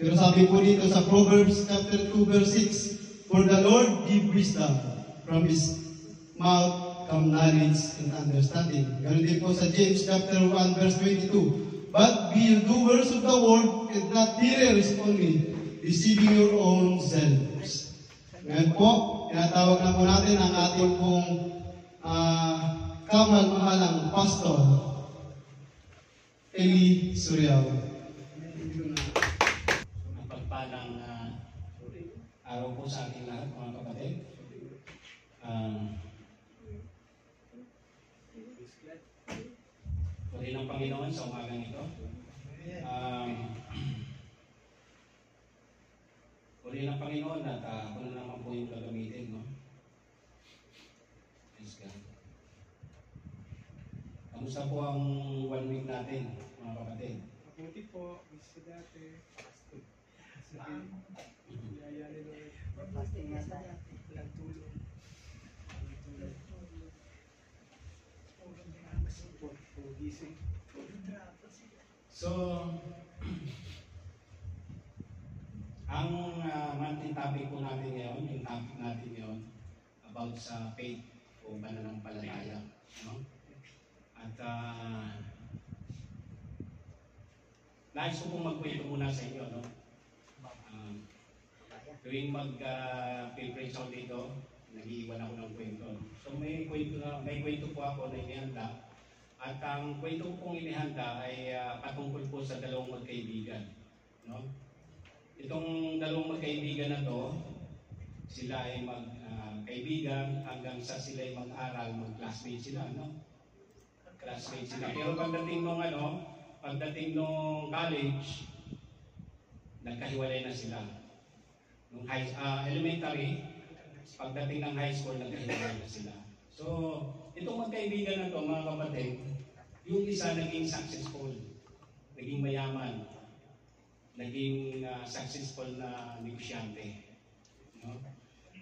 Pero sabi po dito sa Proverbs chapter 2 verse 6, "For the Lord give wisdom, from His mouth come knowledge and understanding." Ganun din po sa James chapter 1 verse 22, "But be you doers of the word and not hearers only, deceiving your own selves." Ngayon po, tinatawag na po natin ang ating pong kamagmahalang pastor, Eli Suriao. Mapagpalang araw po sa ating lahat, mga kapatid. Puri ng Panginoon sa umagang ito. Puri ng Panginoon at ako na naman po yung gagamitin, no? Praise God. Kamusta po ang 1 week natin, mga kapatid? Mabuti po, gusto dati. Yaya ni Lord. Walang tulong. Gising. So, ang monthly topic po natin ngayon, yung topic natin ngayon, about sa faith o pananampalataya. No? At nais ko pong magkwento muna sa inyo. No? Tuwing mag-preach out dito, nag-iiwan ako ng kwento. So may kwento po ako na inihanda. At ang kwento ko pong inihanda ay patungkol po sa dalawang magkaibigan. No? Itong dalawang magkaibigan na to, sila ay magkaibigan hanggang sa sila ay mag-aral, mag-classmate sila, no? Classmate sila. Pero pagdating nung college, nagkahiwalay na sila. Nung elementary, pagdating ng high school, nagkahiwalay na sila. So, itong magkaibigan na to, mga kapatid, yung isa naging successful, naging mayaman, naging successful na negosyante. No?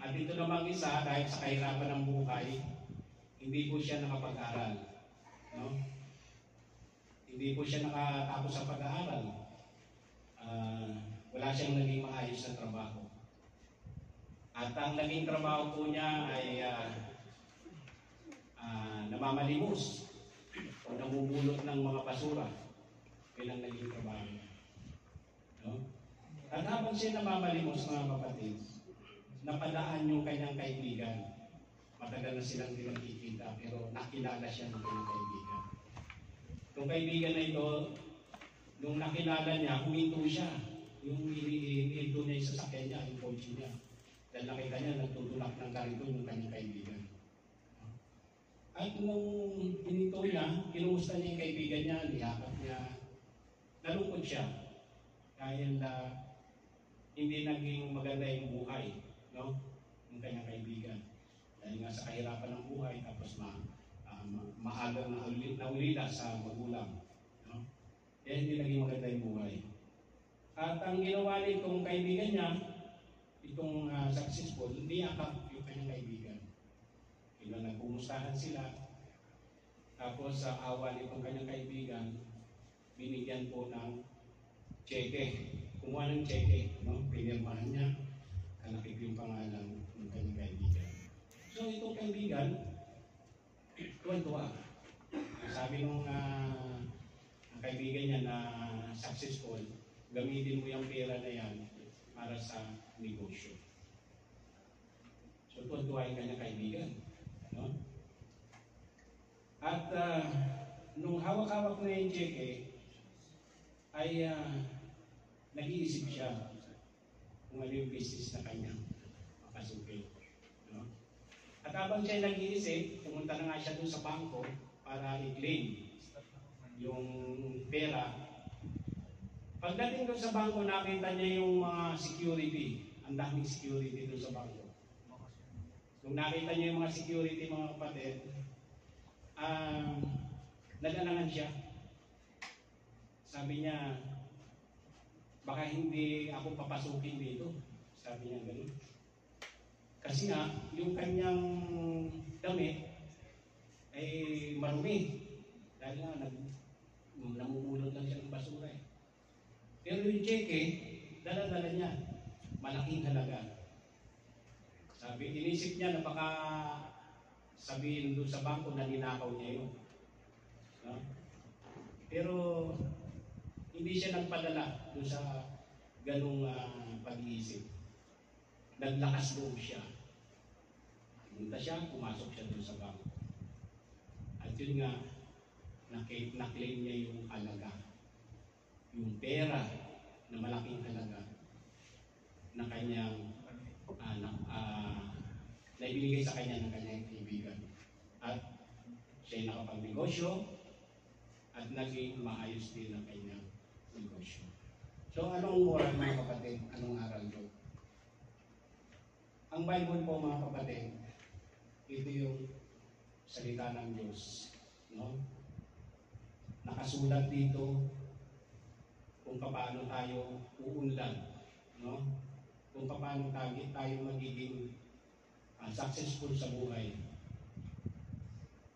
At ito namang isa, dahil sa kahirapan ng buhay, hindi po siya nakapag-aral. No? Hindi po siya nakatapos sa pag-aaral. Wala siyang naging maayos na trabaho. At ang naging trabaho po niya ay namamalimos o namumulot ng mga basura. Yun ang naging trabaho niya. No? At habang siya namamalimos, mga kapatid, napadaan yung kanyang kaibigan. Matagal na silang di nakikita, pero nakilala siya ng kanyang kaibigan. Yung kaibigan na ito, nung nakilala niya, huminto siya. Yung hininto niya yung sasakyan niya, yung kotse niya. Dahil nakita niya, nagtutulak ng kariton yung kanyang kaibigan. At nung hininto niya, kinumusta niya yung kaibigan niya, niyakap niya, nalungkot siya. Dahil hindi naging maganda yung buhay, no? Ng kanyang kaibigan. Dahil nga sa kahirapan ng buhay, tapos maagang naulila sa magulang. No? Kaya hindi naging maganda yung buhay. At ang ginawa nitong kaibigan niya, itong successful, hindi yakap yung kanyang kaibigan. Nagpumustahan sila. Tapos sa awa nitong kanyang kaibigan, binigyan po ng cheque. Kumuha ng cheque, no? Pinirmahan niya, kalakip yung pangalan ng kanyang kaibigan. So itong kaibigan, tuwan-tuwa. Sabi nung kaibigan niya na successful, gamitin mo yung pera na yan para sa negosyo. So tuwan-tuwa yung kanyang kaibigan. No? At nung hawak-hawak na yung cheque, ay nag-iisip siya kung ano yung business na kanyang makasukin. No? At habang siya nag-iisip, pumunta na nga siya doon sa bangko para i-claim yung pera. Pagdating doon sa bangko, nakita niya yung mga security. Ang daming security doon sa bangko. Nung nakita niya yung mga security, mga kapatid, nag-alangan siya. Sabi niya, baka hindi ako papasukin dito. Sabi niya gano'n. Kasi nga, yung kanyang damit ay marumi. Dahil nga, namumulot lang siya ng basura eh. Pero yung cheque, dala-dala niya. Malaking halaga. Sabi, inisip niya na baka sabihin doon sa bangko na ninakaw niya yun. No? Pero hindi siya nagpadala doon sa ganung pag-iisip. Naglakas loob siya. Pumunta siya, pumasok siya doon sa bangko. At yun nga, na-claim niya yung halaga. Yung pera na malaking halaga na kanyang na ibinigay sa kanya ng kanyang kaibigan. At siya'y nakapagnegosyo at naging maayos din ang kanyang negosyo. So, anong moral mga kapatid? Anong aral doon? Ang Bible po mga kapatid, ito yung salita ng Diyos. No? Nakasulat dito kung paano tayo uunlad. No? Kung paano tayo magiging successful sa buhay.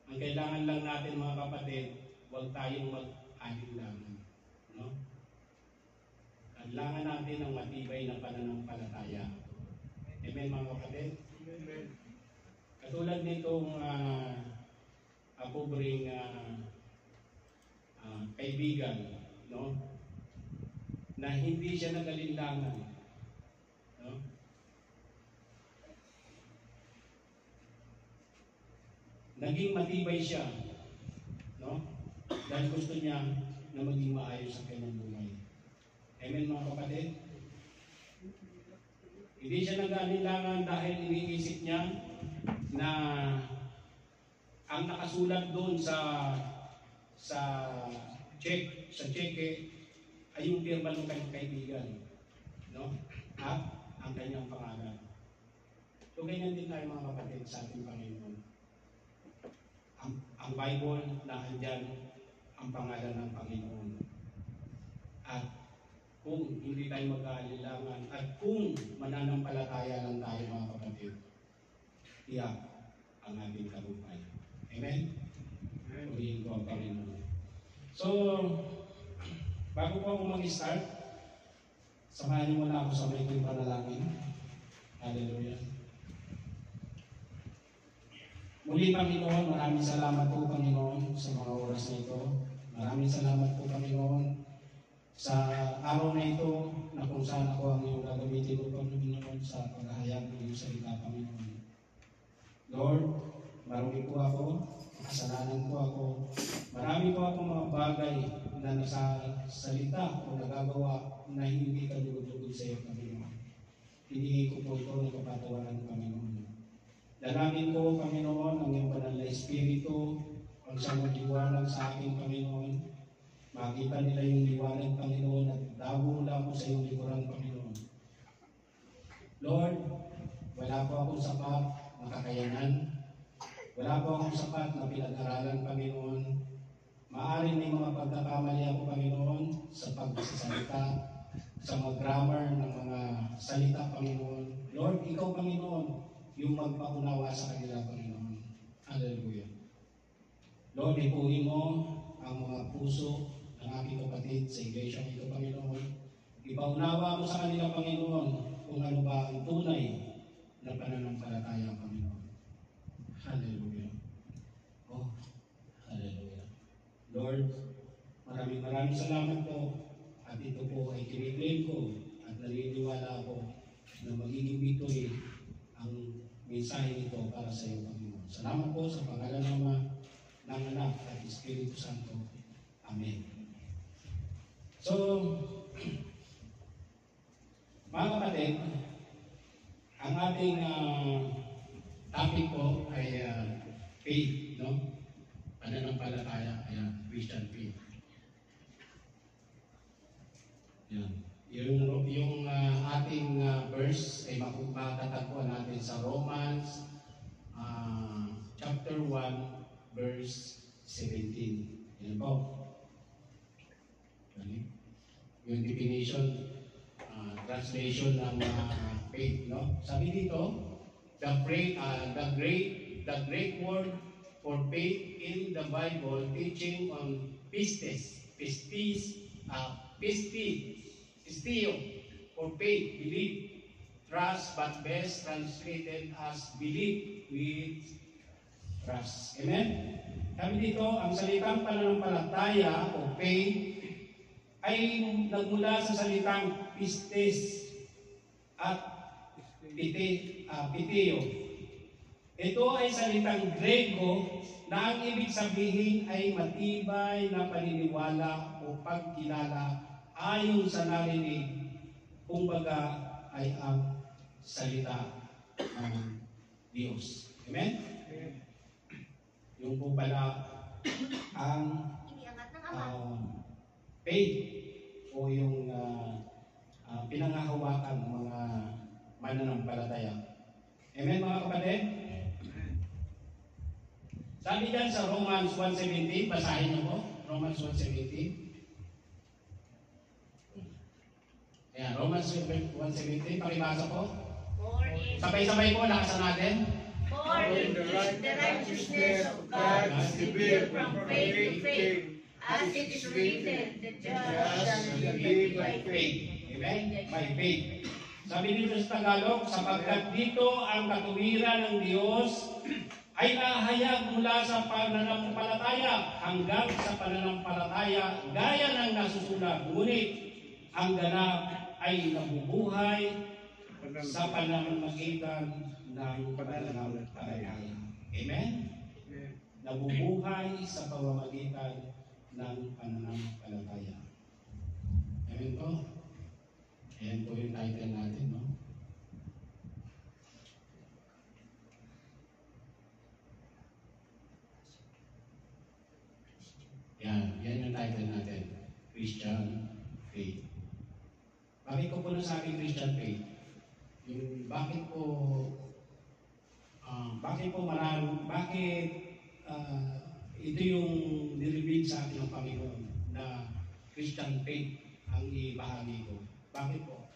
Ang kailangan lang natin mga kapatid, huwag tayong mag-alinlangan. No? Kailangan natin ang matibay na pananampalataya. Amen mga kapatid? Amen. Katulad nitong pobreng kaibigan, no? Na hindi siya nag-alinlangan. No? Naging matibay siya, no? Dahil gusto niya na maging maayos ang kanyang buhay. Amen mga kapatid? Hindi siya nag-alinlangan dahil iniisip niya na ang nakasulat doon sa cheque ay yung pirma ng kanyang kaibigan, no? At ang kanyang pangalan. So ganyan din tayo mga kapatid sa ating Panginoon. Ang Bible na andyan ang pangalan ng Panginoon. At kung hindi tayo mag-aalilangan at kung mananampalataya lang tayo mga kapatid, tiyak ang ating tagumpay. Amen? Purihin ko ang Panginoon. So, bago po ako mag-start, samahan niyo muna ako sa may panalangin. Hallelujah. Muli, Panginoon, maraming salamat po, Panginoon, sa mga oras na ito. Maraming salamat po, Panginoon, sa araw na ito na kung saan ako ang iyong gagamitin po, Panginoon, sa paghahayag ng iyong salita, Panginoon. Lord, marami po ako, kasalanan po ako. Marami po ako mga bagay na nasa salita o nagagawa na hindi ka lugod-lugod sa iyo, Panginoon. Hinihingi ko po ito ng kapatawaran, Panginoon. Dalangin ko, Panginoon, ang iyong banal na Espiritu, ang siyang magliwanag sa akin, Panginoon. Makita nila yung liwanag, Panginoon, at dago lang ako sa iyong likuran, Panginoon. Lord, wala po akong sapat na kakayanan. Wala po akong sapat na pinag-aralan, Panginoon. Maaaring may mga pagkakamali ako, Panginoon, sa pagsasalita, sa mga grammar ng mga salita, Panginoon. Lord, ikaw, Panginoon, yung magpaunawa sa kanila, Panginoon. Hallelujah. Lord, ipuhin mo ang mga puso ng aking kapatid sa iglesia ito, Panginoon. Ipaunawa mo sa kanila, Panginoon, kung ano ba ang tunay na pananampalataya, Panginoon. Hallelujah. Oh, hallelujah. Lord, maraming salamat po. At ito po ay kiniklaim ko at naniniwala ako na magiging victory ang mensahe nito para sa iyo, Panginoon. Salamat po sa pangalan ng Ama, ng Anak at Espiritu Santo. Amen. So, mga kapatid, ang ating topic po ay faith, no? Pananampalataya, ayan, Christian faith. Yan. Yung ating verse ay matatagpuan natin sa Romans chapter 1 verse 17. Yan po. Yung definition, translation ng faith, no? Sabi dito, the great word for faith in the Bible teaching on pistis, or faith, believe. Trust, but best translated as believe with trust. Amen? Sabi dito, ang salitang pananampalataya o faith ay nagmula sa salitang pistes at piteo. Ito ay salitang Grego na ang ibig sabihin ay matibay na paniniwala o pagkilala ayon sa narinig, kumbaga ay ang salita ng Diyos. Amen? Yung po pala ang faith o yung pinangahawakan ng mga mananampalataya. Amen mga kapatid? Sabi dyan sa Romans 1:17, basahin niyo po, Romans 1:17. Ayan, Romans 1:17, pakibasa po. Sabay-sabay po, lakasan natin. For it is the righteousness of God revealed from faith to faith, as it is written, the just shall live by faith. Amen? By faith. Sabi dito sa Tagalog, sapagkat dito ang katuwiran ng Diyos ay nahayag mula sa pananampalataya hanggang sa pananampalataya gaya ng nasusulat. Ngunit ang ganap ay nabubuhay sa pananamagitan ng pananampalataya. Amen? Nabubuhay sa pamamagitan ng pananampalataya. Amen po? Ayan po yung title natin, no? Yan yung title natin. Christian Faith. Bakit ko po nasabi Christian Faith? Yung bakit po ito yung nilibig sa atin ng Panginoon na Christian Faith ang ibahagi ko. Bakit po?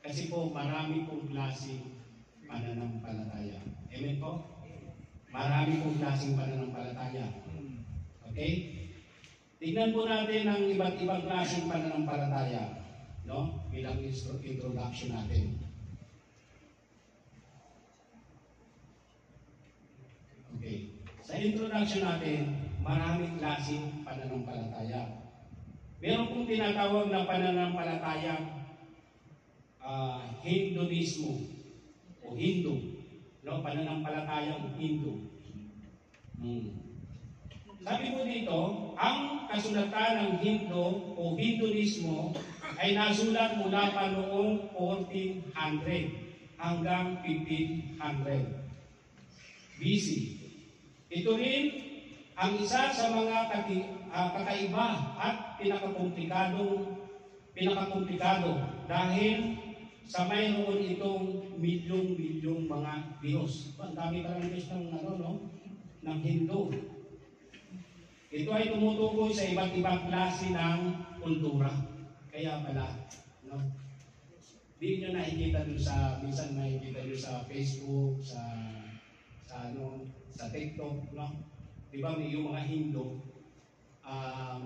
Kasi po marami pong klaseng pananampalataya. Amen po? Marami pong klaseng pananampalataya. Okay? Tignan po natin ang iba't ibang klaseng pananampalataya, no? Bilang introduction natin. Okay. Sa introduction natin, maraming klaseng pananampalataya. Meron pong tinatawag na pananampalataya Hinduismo o Hindu, no? Pananampalatayang Hindu. Sabi po dito, ang kasulatan ng Hindu o Hinduismo ay nasulat mula pa noong 1400 hanggang 1500 BC. Ito rin ang isa sa mga kakaiba at pinakakomplikado dahil sa mayroon itong milyong-milyong mga Diyos. Ang dami parang Diyos ng Hindu. Ito ay tumutukoy sa iba't ibang klase ng kultura. Kaya pala, no? Di nyo nakikita doon sa, minsan nakikita nyo sa Facebook, sa TikTok, no? Di ba may yung mga Hindu,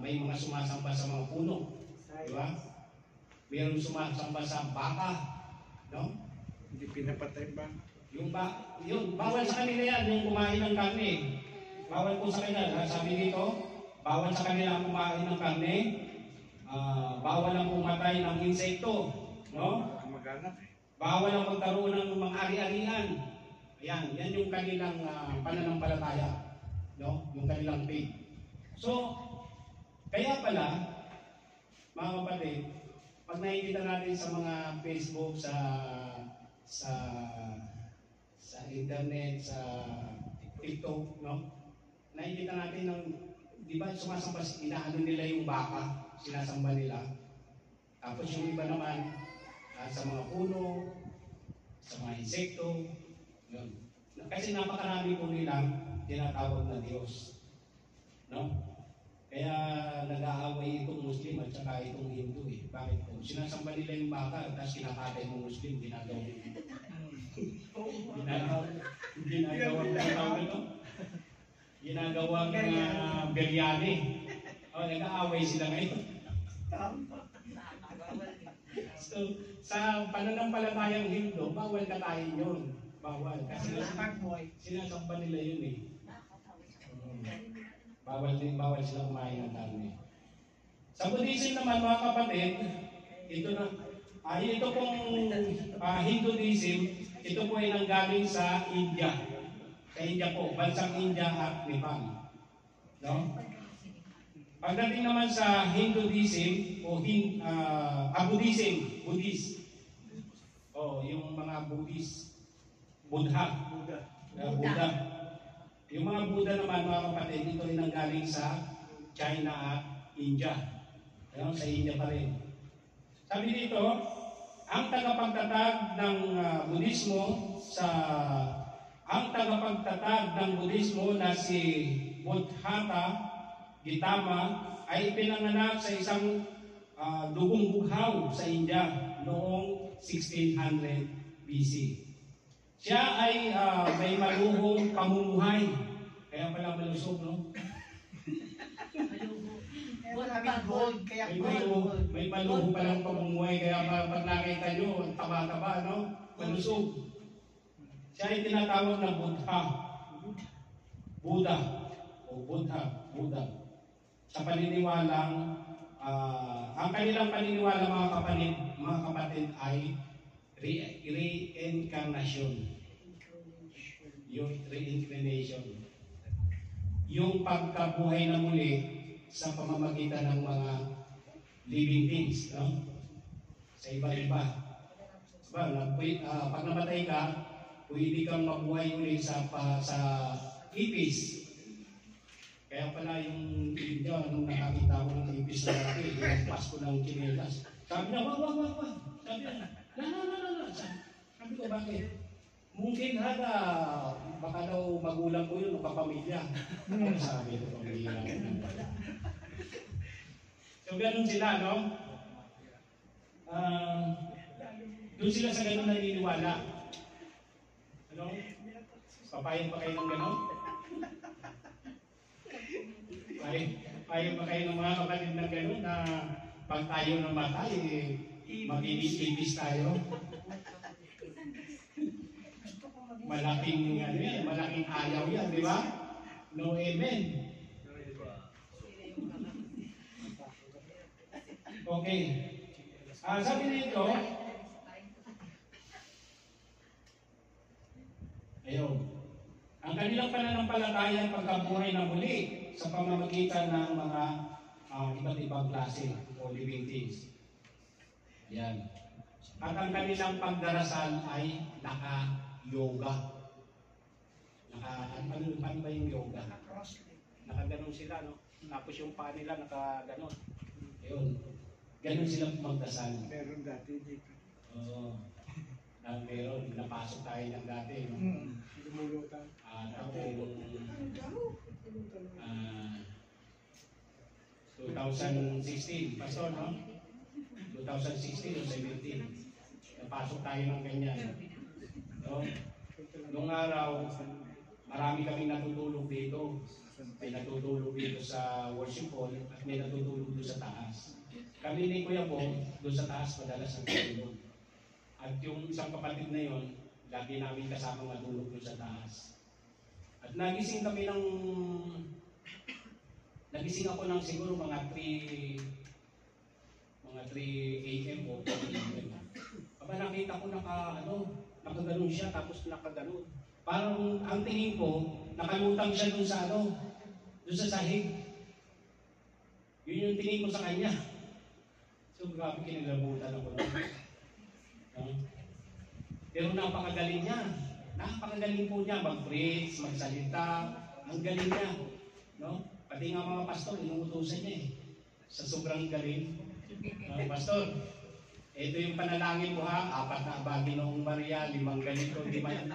may mga sumasamba sa mga puno, di ba? Mayroong sumasamba sa baka, no? Hindi pinapatay ba? Yun, bawal sa kanila yan, yung kumain ng karne. Bawal po sa kanila, sabi dito, bawal sa kanila ang kumain ng karne, bawal ang pumatay ng insekto, no? Maghanap eh. Bawal ang magkaroon ng mga ari-arian. Ayan, yan yung kanilang pananampalataya, no? Yung kanilang faith. So, kaya pala, mga kapatid, pag nakikita natin sa mga Facebook, sa internet, sa TikTok, no? Nakikita natin ng, di ba, sumasamba, inaano nila yung baka, sinasamba nila. Tapos yung iba naman, sa mga puno, sa mga insekto, yun. Kasi napakarami po nilang tinatawag na Diyos. No? Kaya nag-aaway itong Muslim at saka itong Hindu eh. Bakit po? Sinasamba nila yung baka, tapos kinakatay ng Muslim, ginagawang ginagawang biryani. O, nag-aaway sila ngayon. sa pananampalatayang Hindu, bawal katayin yun. Bawal. Kasi sinasamba nila yun eh. Bawal sila kumain ng karne. Sa Buddhism naman mga kapatid, ito pong Hinduism, ito po ay nanggaling sa India. Sa India po, bansang India at Nepal. No? Pagdating naman sa Hinduism o Buddhism, yung mga Buddhist, Buddha. Yung mga Buddha naman mga kapatid, ito ay nanggaling sa China at India. Sa India pa rin. Sabi dito, ang tagapagtatag ng Budismo na si Buddhata Gautama ay pinanganak sa isang dugong bughaw sa India noong 1600 BC. Siya ay may maluhong pamumuhay. Kaya pala malusog, no? May maluho palang pamumuhay. Kaya pag nakita nyo, ang taba-taba, no? Malusog. Siya ay tinatawag na Buddha. Sa paniniwalang, ang kanilang paniniwala mga kapatid ay reincarnation. Yung reincarnation. Yung pagkabuhay na muli sa pamamagitan ng mga living things, no? Sa iba-iba. Pag namatay ka, pwede kang mabuhay ulit sa ipis. Kaya pala yung India, nung nakakita ko ng ipis na laki, ilampas ko ng kinelas. Sabi niya, wag. Sabi niya, la. Sabi ko, bakit? Mungkin baka daw magulang ko yun, o kapamilya. Sabi ko, pamilya. So, ganun sila, no? Doon sila sa ganun naniniwala. Ano? Papayin pa kayo ng ganun? Papayin pa kayo ng mga kapatid ng ganun na pag tayo namatay, mag-ibis tayo. Malaking ayaw yan, di ba? No amen. Okay. Sabi nito, ayun, ang kanilang pananampalataya pagkabuhay na muli sa pamamagitan ng mga iba't ibang klase o living things. Yan. At ang kanilang pagdarasal ay naka-yoga. Ano ba yung yoga? Nakaganon sila, no? Tapos yung paa nila nakaganon. Ayun. Ganon sila magdasal. Meron dati dito. Oo. Meron. Napasok tayo ng dati, no? Lumulutan. Tapos 2016, Pastor, no? 2016 o 17. Napasok tayo ng ganyan. No? Noong araw, marami kaming natutulog dito. May natutulog dito sa worship hall at may natutulog doon sa taas. Kami ni Kuya Bong, doon sa taas madalas ang tutulog. At yung isang kapatid na yon, lagi namin kasama matulog doon sa taas. At nagising ako ng siguro mga 3 AM o 4 AM. Aba nakita ko nakaganon siya tapos nakaganon. Parang ang tingin ko, nakalutang siya doon sa sahig. Yun yung tingin ko sa kanya. So grabe kinalabutan ako nun. Pero napakagaling niya. Napakagaling po niya mag-preach, magsalita. Ang galing niya. No? Pati nga mga pastor, inuutosan niya sa sobrang galing. Pastor, ito yung panalangin mo ha, 4 na abagi noong Maria, 5 ganito, 5.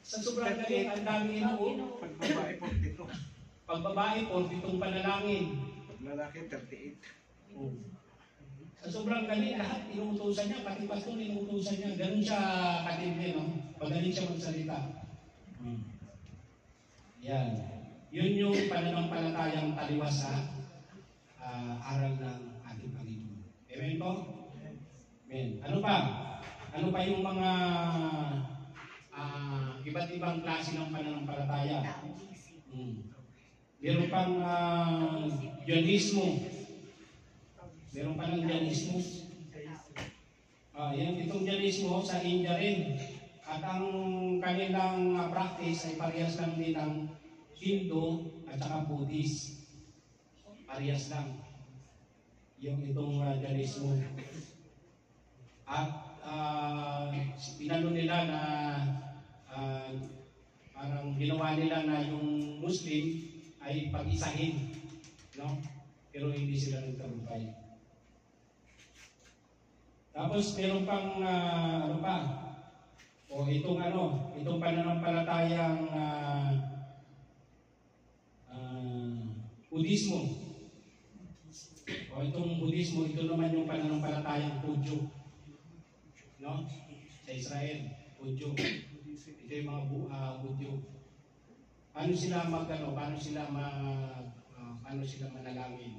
Sa sobrang galing, ang dami inuo. Pagbabae, 42. Pagbabae, 42 panalangin. Lalaki, 38. Sa sobrang galing, lahat inuutosan niya, pati pastor inuutosan niya. Ganun siya katindi, no? Pagaling siya magsalita. Yan. Yun yung pananampalatayang taliwas sa aral ng ating Panginoon. Amen po? Amen. Ano pa? Ano pa yung mga iba't ibang klase ng pananampalataya? Meron pang Diyonismo. Meron pa ng Diyonismo. Itong Diyonismo sa India rin. At ang kanilang practice ay parehas lang din ng Hindu at saka Buddhist. Parehas lang. Yung itong Diyonismo. At pinano nila na parang ginawa nila na yung Muslim ay pag-isahin, no? Pero hindi sila nagtagumpay. Tapos meron pang ano pa? Itong pananampalatayang Budismo. Itong Budismo, ito naman yung pananampalatayang Hudyo. No? Sa Israel, Hudyo. Ito yung mga Hudyo. Paano sila manalangin?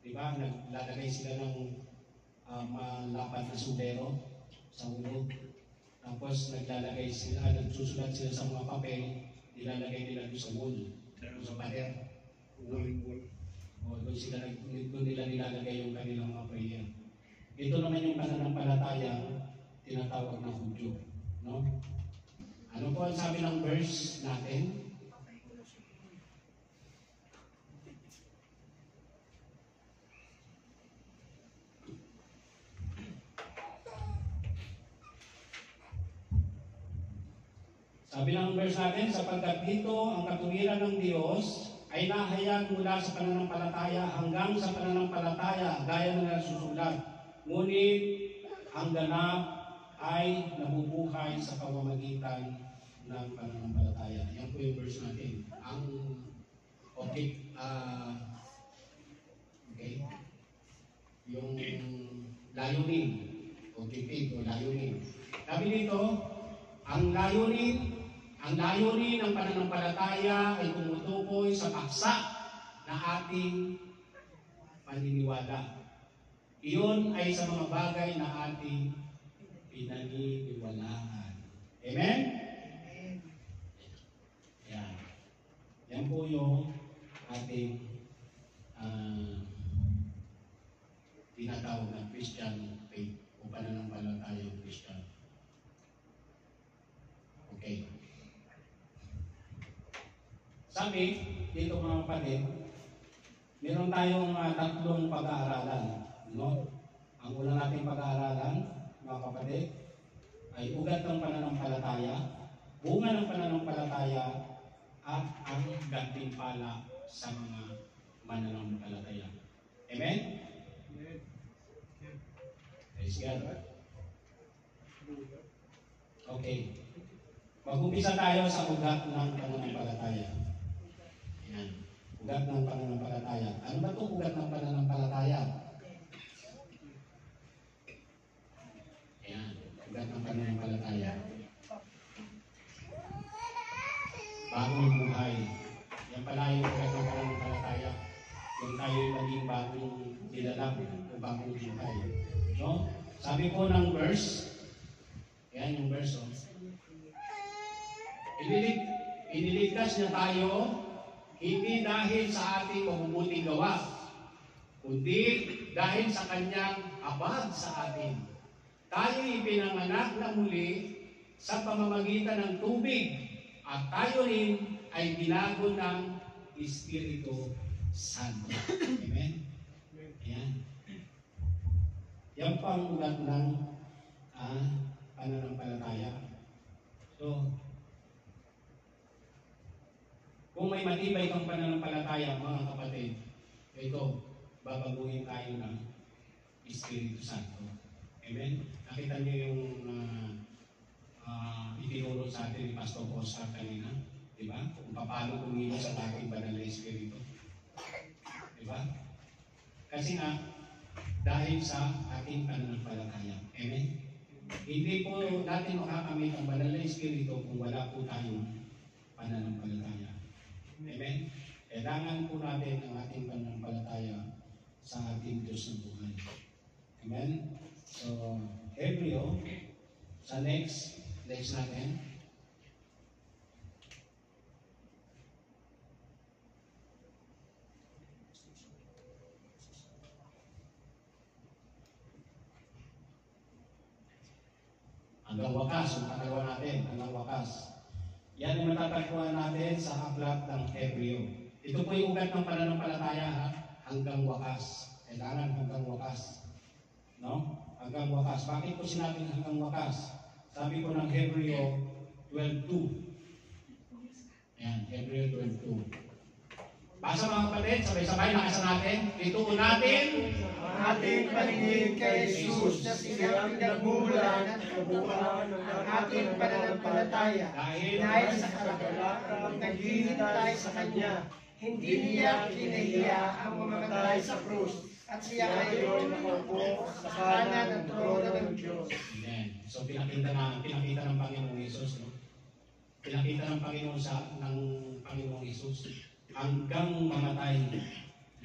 Di ba? Naglalagay sila ng malapad na sundero sa ulo. Tapos nagsusulat sila sa mga papel, nilalagay nila doon sa wall, sa pader. Doon nila nilalagay yung kanilang mga prayer. Ito naman yung pananampalataya tinatawag na Hudyo. No? Ano po ang sabi ng verse natin? Sabi ng verse natin, sapagkat dito ang katuwiran ng Diyos ay nahayag mula sa pananampalataya hanggang sa pananampalataya gaya ng nasusulat. Ngunit ang ganap ay nabubuhay sa pamamagitan ng pananampalataya. Yan po yung verse natin. Ang okay, yung layunin, objective o layunin. Sabi dito, ang layunin ng pananampalataya ay tumutukoy sa paksa na ating paniniwala. Iyon ay sa mga bagay na ating pinaniniwalaan. Amen? Yan. Yan po yung ating tinatawag na Christian faith o pananampalatayang Christian. Okay. Sabi, dito mga kapatid, meron tayong tatlong pag-aaralan. No? Ang una nating pag-aaralan, mga kapatid, ay ugat ng pananampalataya, bunga ng pananampalataya, at ang gantimpala sa mga mananampalataya. Amen? Praise God. Okay. Mag-umpisa tayo sa ugat ng pananampalataya. Ayan. Ugat ng pananampalataya. Ano ba itong ugat ng pananampalataya? Ayan. Ugat ng pananampalataya. Bagong buhay. Yan pala yung ugat ng pananampalataya. Yung tayo maging bagong nilalap o bagong buhay. No? Sabi po ng verse, yan yung verse, oh. Iniligtas niya tayo hindi dahil sa ating mabubuting gawa, kundi dahil sa kanyang habag sa atin. Tayo ipinanganak na muli sa pamamagitan ng tubig at tayo rin ay binago ng Espiritu Santo. Amen? Ayan. Yan pa ang ugat ng pananampalataya. So, kung may matibay kang pananampalataya, mga kapatid, ito, babaguhin tayo ng Espiritu Santo. Amen? Nakita niyo yung itinuro sa atin ni Pastor Oscar kanina, di ba? Kung paano kumilos sa ating banal na Espiritu. Di ba? Kasi nga, dahil sa ating pananampalataya. Amen? Hindi po natin makakamit ang banal na Espiritu kung wala po tayong pananampalataya. Amen? Kailangan po natin ang ating pananampalataya sa ating Diyos ng buhay. Amen? So, Hebreo, sa next natin. Hanggang wakas, yung pangalawa natin, hanggang wakas. Yan ang matatagpuan natin sa aklat ng Hebreo. Ito po yung ugat ng pananampalataya, ha? Hanggang wakas. Kailangan hanggang wakas. No? Hanggang wakas. Bakit po sinabing hanggang wakas? Sabi ko ng Hebreo 12:2. Ayan, Hebreo 12:2. Basa mga kapatid, sabay-sabay nakasa natin. Ituon natin Ang ating paningin kay Jesus na siyang pinagmulan at kabuuan ng ating pananampalataya. Dahil sa karagalagang naghihintay sa Kanya, hindi niya kinahiya ang mamatay sa krus. At siya ngayon nakaupo sa kanan ng trono ng Diyos. Amen. So pinakita ng Panginoong Hesus, no? Pinakita ng Panginoong Hesus hanggang mamatay,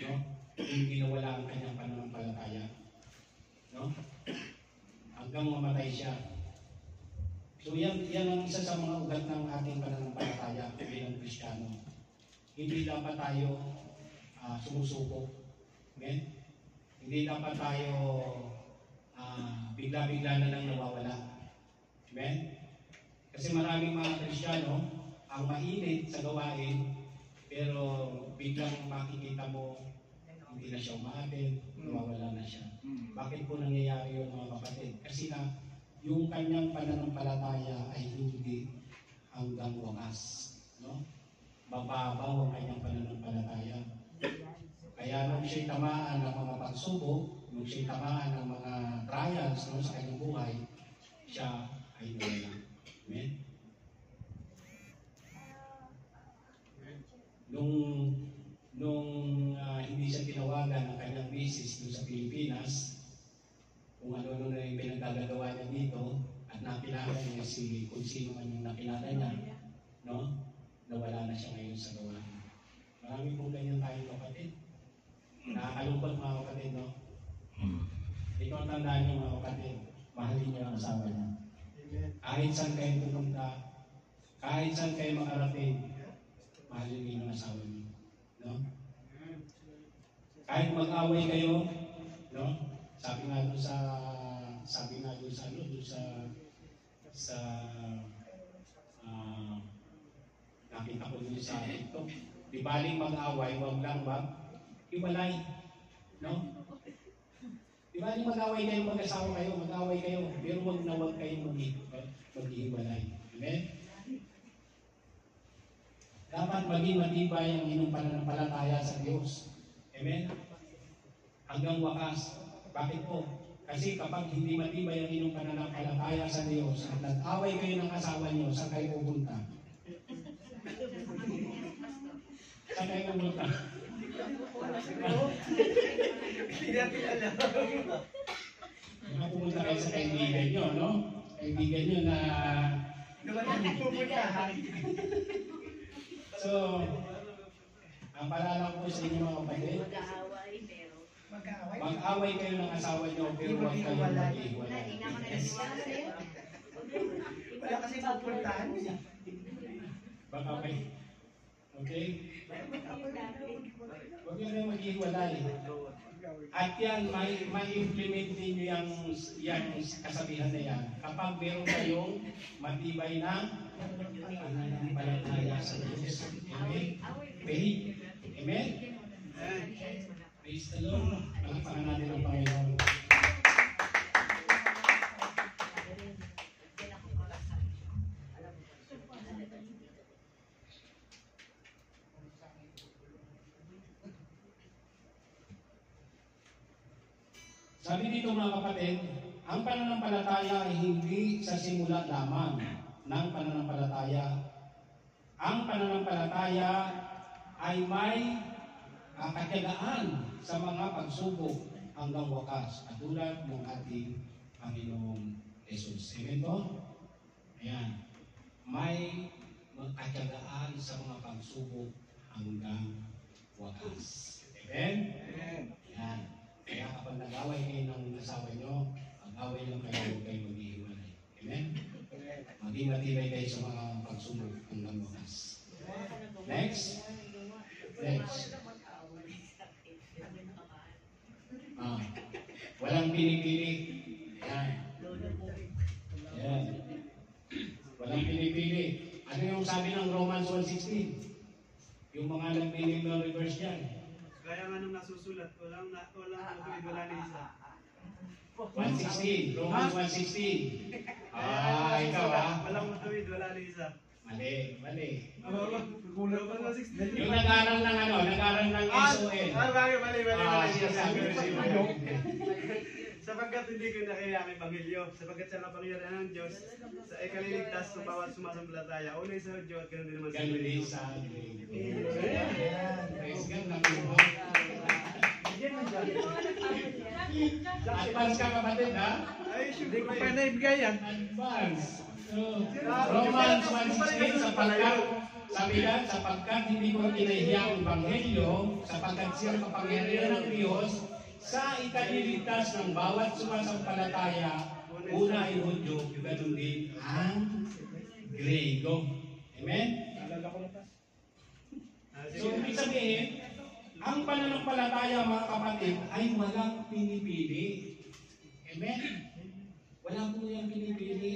no? Hindi nawala ang kanyang pananampalataya, no? Hanggang mamatay siya. So yan ang isa sa mga ugat ng ating pananampalataya bilang Kristiyano. Hindi dapat tayo sumusuko. Amen? Hindi dapat tayo bigla-bigla na lang nawawala. Amen? Kasi maraming mga Kristiyano ang mainit sa gawain, pero biglang makikita mo hindi na siya umaatin, nawawala na siya. Bakit po nangyayari yun mga kapatid? Kasi na yung kanyang pananampalataya ay hindi hanggang wakas. No? Mababaw ang kanyang pananampalataya. Kaya nung siya'y tamaan ng mga pagsubok, nung siya'y tamaan ng mga trials no, sa kanyang buhay, siya ay nawala. Amen? Nung hindi siya tinawagan ng kanyang misis doon sa Pilipinas, kung ano na yung pinagkagagawa niya dito, at nakilala niya kung sino man yung nakilala niya, no? Nawala na siya ngayon sa gawa. Marami pong ganyan tayong kapatid. Nakakalungkot mga kapatid, no? Ito ang tandaan niyo mga kapatid, mahalin niyo ang asawa niya. Kahit saan kayo pumunta, kahit saan kayo makarating, mahalin niyo ang asawa niyo. No? Kahit mag-away kayo, no? Sabi nga doon sa nakita ko doon sa TikTok, di baling mag-away, wag hiwalay. No? Di baling mag-away kayo, mag-asawa kayo, mag-away kayo, pero wag kayo maghihiwalay. Amen? Dapat maging matibay ang inyong pananampalataya sa Diyos. Amen? Hanggang wakas. Bakit po? Kasi kapag hindi matibay ang inyong pananampalataya sa Diyos at nag-away kayo ng asawa niyo, saan kayo pupunta? Saan kayo pupunta? Hindi natin alam. Pupunta kayo sa kaibigan niyo, no? Kaibigan niyo na Naman natin pupuntahan. So, ang paalala ko sa inyo mga kapatid, mag-away kayo ng asawa niyo pero huwag kayo maghihiwalay. Wala kasi pupuntahan. Baka kayo. Okay? Huwag kayo maghihiwalay. At yan, ma-implement ninyo yung kasabihan na yan. Kapag meron kayong matibay na pananampalataya sa Diyos. Amen? Faith. Amen? Praise the Lord. Palakpakan natin ang Panginoon. Sabi dito mga kapatid, ang pananampalataya ay hindi sa simula lamang ng pananampalataya. Ang pananampalataya ay may katiyagaan sa mga pagsubok hanggang wakas, katulad ng ating Panginoong Jesus. Amen po? Ayan. May katiyagaan sa mga pagsubok hanggang wakas. Amen? Amen. Ayan. Kaya kapag nag-away kayo ng asawa nyo, Mag-away lang kayo, huwag kayo maghihiwalay. Amen? Maging matibay kayo sa mga pagsunod hanggang wakas. Next. Walang pinipili. Yan. Walang pinipili. Ano yung sabi ng Romans 1:16? Yung mga nag-memorial reverse yan. Kaya nga nung nasusulat, walang matuwid, wala na isa. 1:16. Romans 1:16. Ikaw Walang matuwid, wala na isa. Mali. Romans 1:16. Yung nag-aral ng nag-aral ng SOL. Mali. Sapagkat hindi ko nakaya ang Ebanghelyo, sapagkat sa kapangyarihan ng Diyos, sa ikaliligtas sa bawat sumasampalataya, unay sa Diyos at ganoon din naman sa Ganun din Diyos. sa Praise God, nakuha. Advance ka kapatid, ha? Ay, Hindi ko syempre. pa naibigay yan. Advance. Romans 1:16, sapagkat hindi ko kinahiya ang Ebanghelyo, sapagkat siya kapangyarihan ng Diyos, sa ikaliligtas ng bawat sumasampalataya, una ay Hudyo, ganun din ang Grego. Amen? So, ibig sabihin, ang pananampalataya, mga kapatid, ay walang pinipili. Amen? Wala po yung pinipili.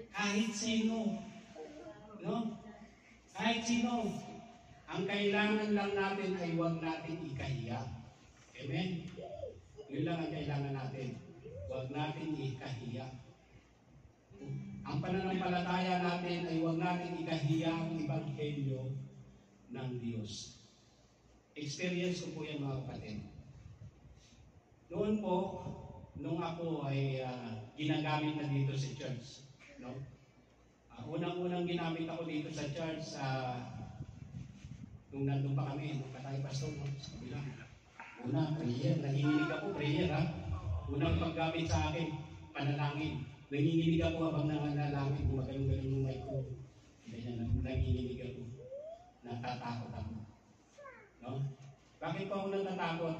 Kahit sino. No? Kahit sino. Ang kailangan lang natin ay huwag natin ikahiya. Amen? Yun lang ang kailangan natin. Huwag natin ikahiya. Ang pananampalataya natin ay huwag natin ikahiya ang Ebanghelyo ng Diyos. Experience ko po yan, mga kapatid. Noon po, nung ako ay ginagamit na dito sa church, no? Unang-unang ginamit ako dito sa church nung nandun pa kami, nung patay pastor, no? Sa kabila. Una, prayer. Nanginginig ako, prayer, ha? Unang paggamit sa akin, panalangin. Nanginginig ako habang nanganalangin. Gumagaling-galing yung mic ko. Nanginginig ako. Natatakot ako. No? Bakit po ako natatakot?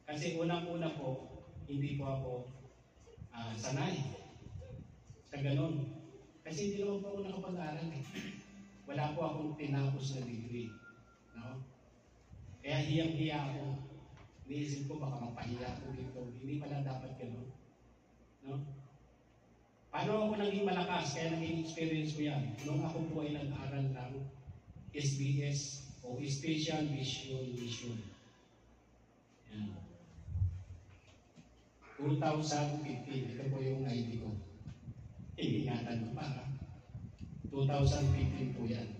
Kasi unang-una po, hindi po ako sanay sa ganun. Kasi hindi naman po ako nakapag-aaral eh. Wala po akong tinapos na degree. No? Kaya hiyang-hiya ako. Niisip ko baka mapahiya ako dito. Hindi pala dapat gano'n. No? Paano ako naging malakas? Kaya naging experience ko yan. Nung ako po ay nag-aaral ng SBS o Special Mission. Yan. 2015. Ito po yung ID ko. Ingatan mo pa. 2015 po yan.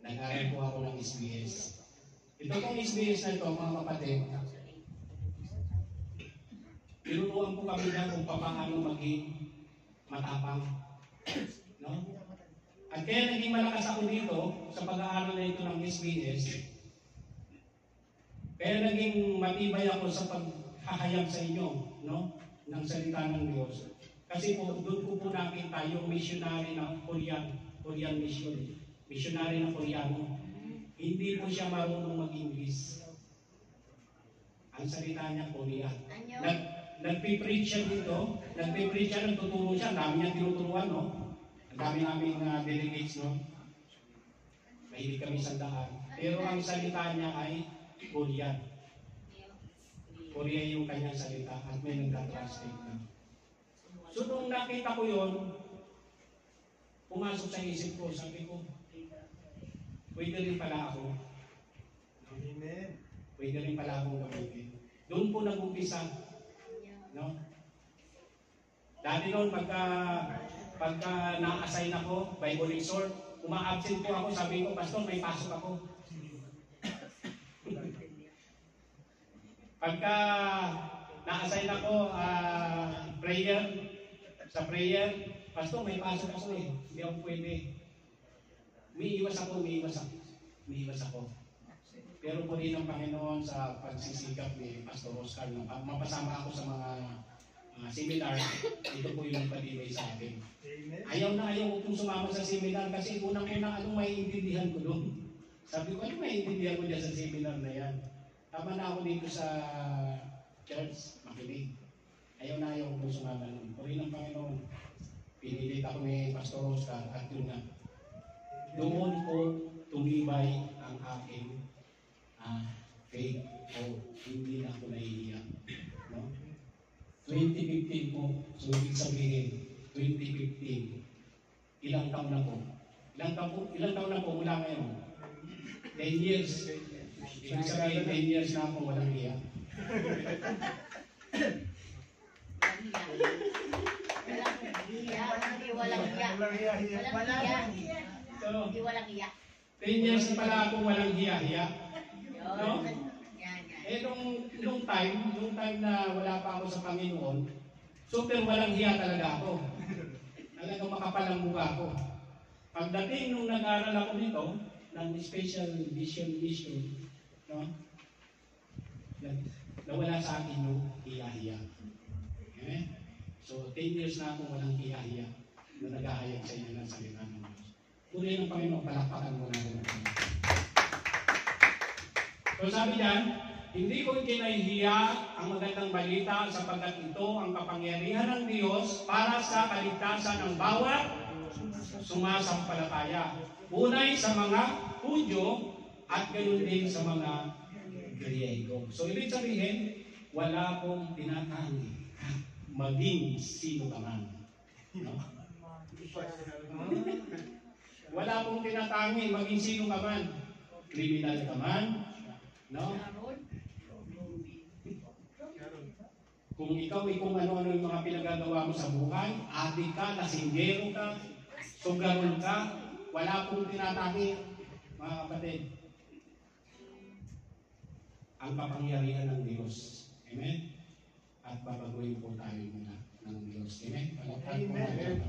Nag-aaral po ako ng SBS. Ito pong SBS na ito, mga kapatid, tinuruan po kami na kung paano maging matapang. No? At kaya naging malakas ako dito sa pag-aaral na ito ng SBS. Kaya naging matibay ako sa paghahayag sa inyo, no? Ng salita ng Diyos. Kasi po, doon ko po nakita yung missionary ng Korean mission. Missionary na Koreano. Hindi po siya marunong mag-English. Ang salita niya, Korea. Nagpipreach siya dito. Nagpipreach siya, nagtuturo siya. Ang dami niya tinuturuan, no? Ang dami naming delegates, no? Mahilig kami sa daan. Pero ang salita niya ay Korean. Korea yung kanyang salita at may nagka-translate na. So, nung nakita ko yun, pumasok sa isip ko, sabi ko, pwede rin pala ako. Amen. Pwede rin pala akong gamitin. Doon po nag-umpisa. No? Dati noon, pagka na-assign ako, Bible Resort, uma-absent po ako, sabi ko, Pastor, may pasok ako. Pagka na-assign ako, sa prayer, Pastor, may pasok ako eh. Hindi ako pwede. Umiiwas ako. Pero po rin ng Panginoon sa pagsisikap ni Pastor Oscar na mapasama ako sa mga seminar, ito po yung nagpatibay sa akin. Ayaw ko kung sumama sa seminar kasi unang-unang anong maiintindihan ko doon. Sabi ko, ano maiintindihan ko dyan sa seminar na yan? Tama na ako dito sa church, makinig. ayaw ko sumama nun. Puri ng Panginoon, pinilit ako ni Pastor Oscar at yun nga, doon ko tumibay ang aking faith o hindi na ako nahihiya. No? 2015 po, so ibig sabihin, 2015, ilang taon na po? Ilang taon na po mula ngayon? 10 years. Ibig sabihin, 10 years na ako walang hiya. Walang iya. 10 years na pala akong walang hiya-hiya. No? Yan. Eh, nung time na wala pa ako sa Panginoon, super walang hiya talaga ako. Talagang makapal ang mukha ko. Pagdating nung nag-aaral ako nito, ng special mission, no? Nawala sa akin yung hiya-hiya. Okay? So, 10 years na akong walang hiya-hiya na nag-ahayag sa inyo ng salita ng Diyos. Puri ng Panginoon, palakpakan mo natin. So sabi diyan, hindi ko ikinahihiya ang magandang balita sapagkat ito ang kapangyarihan ng Diyos para sa kaligtasan ng bawat sumasampalataya. Unay sa mga Hudyo at gayon din sa mga Griego. So ibig sabihin, wala pong tinatangi maging sino ka man. No? Wala pong tinatangi maging sino ka man. Kriminal ka man. No? Kung ikaw ay kung ano-ano yung mga pinagagawa mo sa buhay, adik ka, lasinggero ka, sugarol ka, wala pong tinatangi, mga kapatid. Ang kapangyarihan ng Diyos. Amen? At babaguhin po tayo mula ng Diyos. Amen? Amen.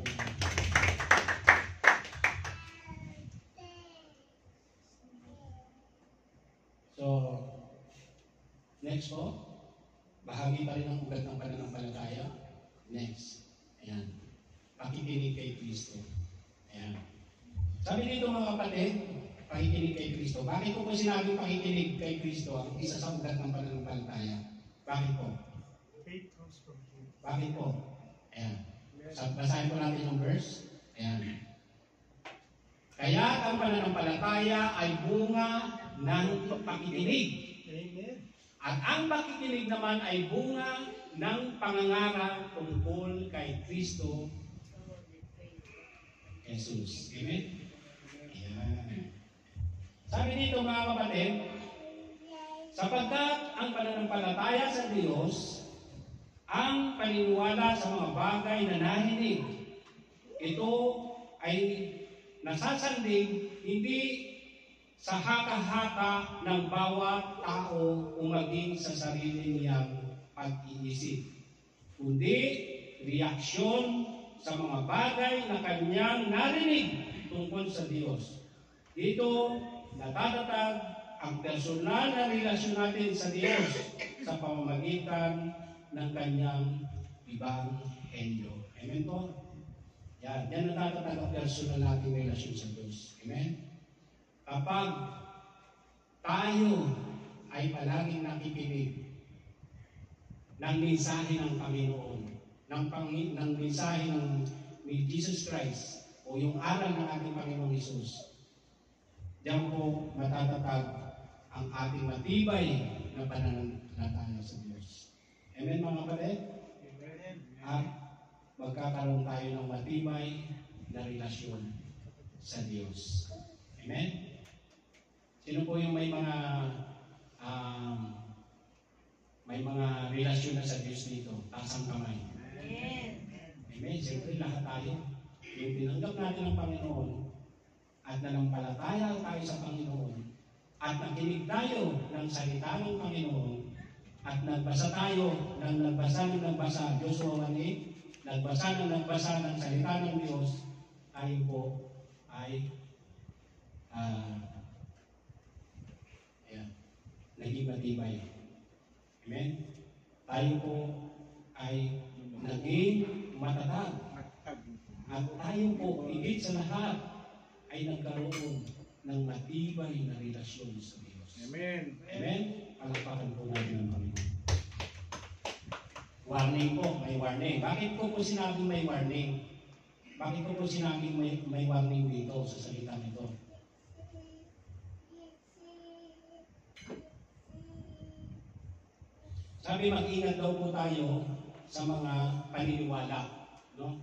So, next po, bahagi pa rin ang ugat ng pananampalataya. Next, ayan, pakikinig kay Kristo. Ayan. Sabi dito mga kapatid, pakikinig kay Kristo. Bakit ko sinabing pakikinig kay Kristo ang isa sa ugat ng pananampalataya? Bakit po? Bakit po? Ayan. Basahin po natin yung verse. Ayan. Kaya ang pananampalataya ay bunga ng pakikinig. Amen. At ang pakikinig naman ay bunga ng pangangaral tungkol kay Kristo Jesus. Amen? Ayan. Sabi dito mga kapatid, sapagkat ang pananampalataya sa Diyos, ang paniniwala sa mga bagay na nahinig, ito ay nasasandig hindi sa haka-haka ng bawat tao o maging sa sarili niyang pag-iisip, kundi reaksyon sa mga bagay na kanyang narinig tungkol sa Diyos. Dito natatatag ang personal na relasyon natin sa Diyos sa pamamagitan ng kanyang Ebanghelyo. Amen po? Yan natatatag ang personal nating relasyon sa Diyos. Amen? Kapag tayo ay palaging nakikinig ng mensahe ng Panginoon, ng mensahe ni Jesus Christ o yung aral ng ating Panginoong Jesus, diyan po matatatag ang ating matibay na pananampalataya sa Diyos. Amen mga kapatid? At magkakaroon tayo ng matibay na relasyon sa Diyos. Amen? Sino po yung may mga relasyon na sa Diyos dito? Taas ang kamay. Amen. Siyempre lahat tayo. Yung tinanggap natin ang Panginoon at nanampalataya tayo sa Panginoon at nakinig tayo ng salita ng Panginoon at nagbasa tayo ng nagbasa, Joshua 1:8, nagbasa ng salita ng Diyos, tayo po ay naging matibay. Amen? Tayo po ay naging matatag. At tayo po, higit sa lahat, ay nagkaroon ng matibay na relasyon sa Diyos. Amen. Amen? Palakpakan po natin ang Panginoon. Warning po, may warning. Bakit ko po sinabing may warning? Bakit ko po sinabing may warning dito sa salita nito? Sabi, mag-ingat daw po tayo sa mga paniniwala. No?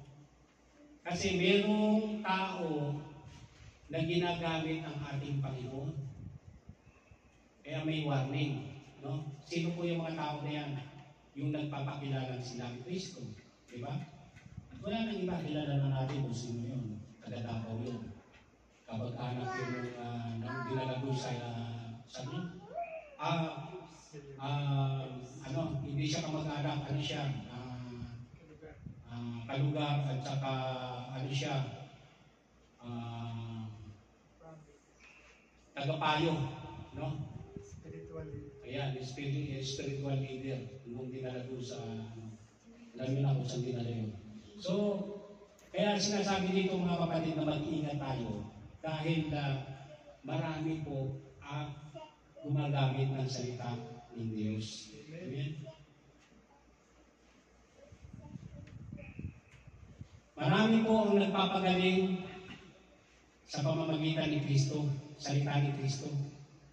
Kasi merong tao na ginagamit ang ating Panginoon. Kaya may warning. No? Sino po yung mga tao na yan? Yung nagpapakilala silang Kristo. Diba? At wala nang iba, kilala na natin kung sino yun. Taga-Davao yun. Kapag-anak yun ng dinalago sa hindi siya kamag-anak, ano siya, kalugar, at saka, ano siya, tagapayo, no? Ayan, spiritual leader, nung dinalago sa, alam nyo na kung saan dinala yun. So, kaya sinasabi dito mga kapatid na mag-iingat tayo dahil marami po gumagamit ng salita ng Diyos. Amen? Marami po ang nagpapagaling sa pamamagitan ni Kristo, salita ni Kristo.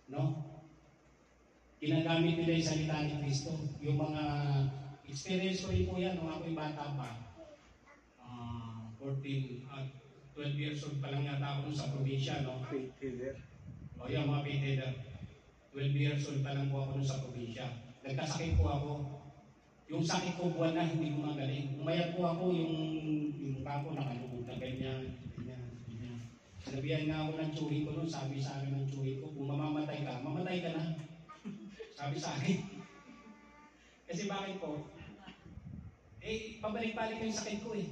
No? Ginagamit nila yung salita ni Kristo. Yung mga experience ko rin po yan nung ako'y bata pa. 12 years old pa lang yata ako sa probinsya, no? O yan, mga payteader. 12 years old pa lang po ako sa probinsya. Nagkasakit po ako. Yung sakit ko buwan na, hindi ko magaling. Umayat po ako yung kako nakalugod na ganyan. Sinabihan nga ako ng tsuhin ko noon, sabi sa akin ng tsuhin ko, kung mamamatay ka, mamatay ka na. Sabi sa akin. Kasi bakit po? Pabalik-balik yung sakit ko eh.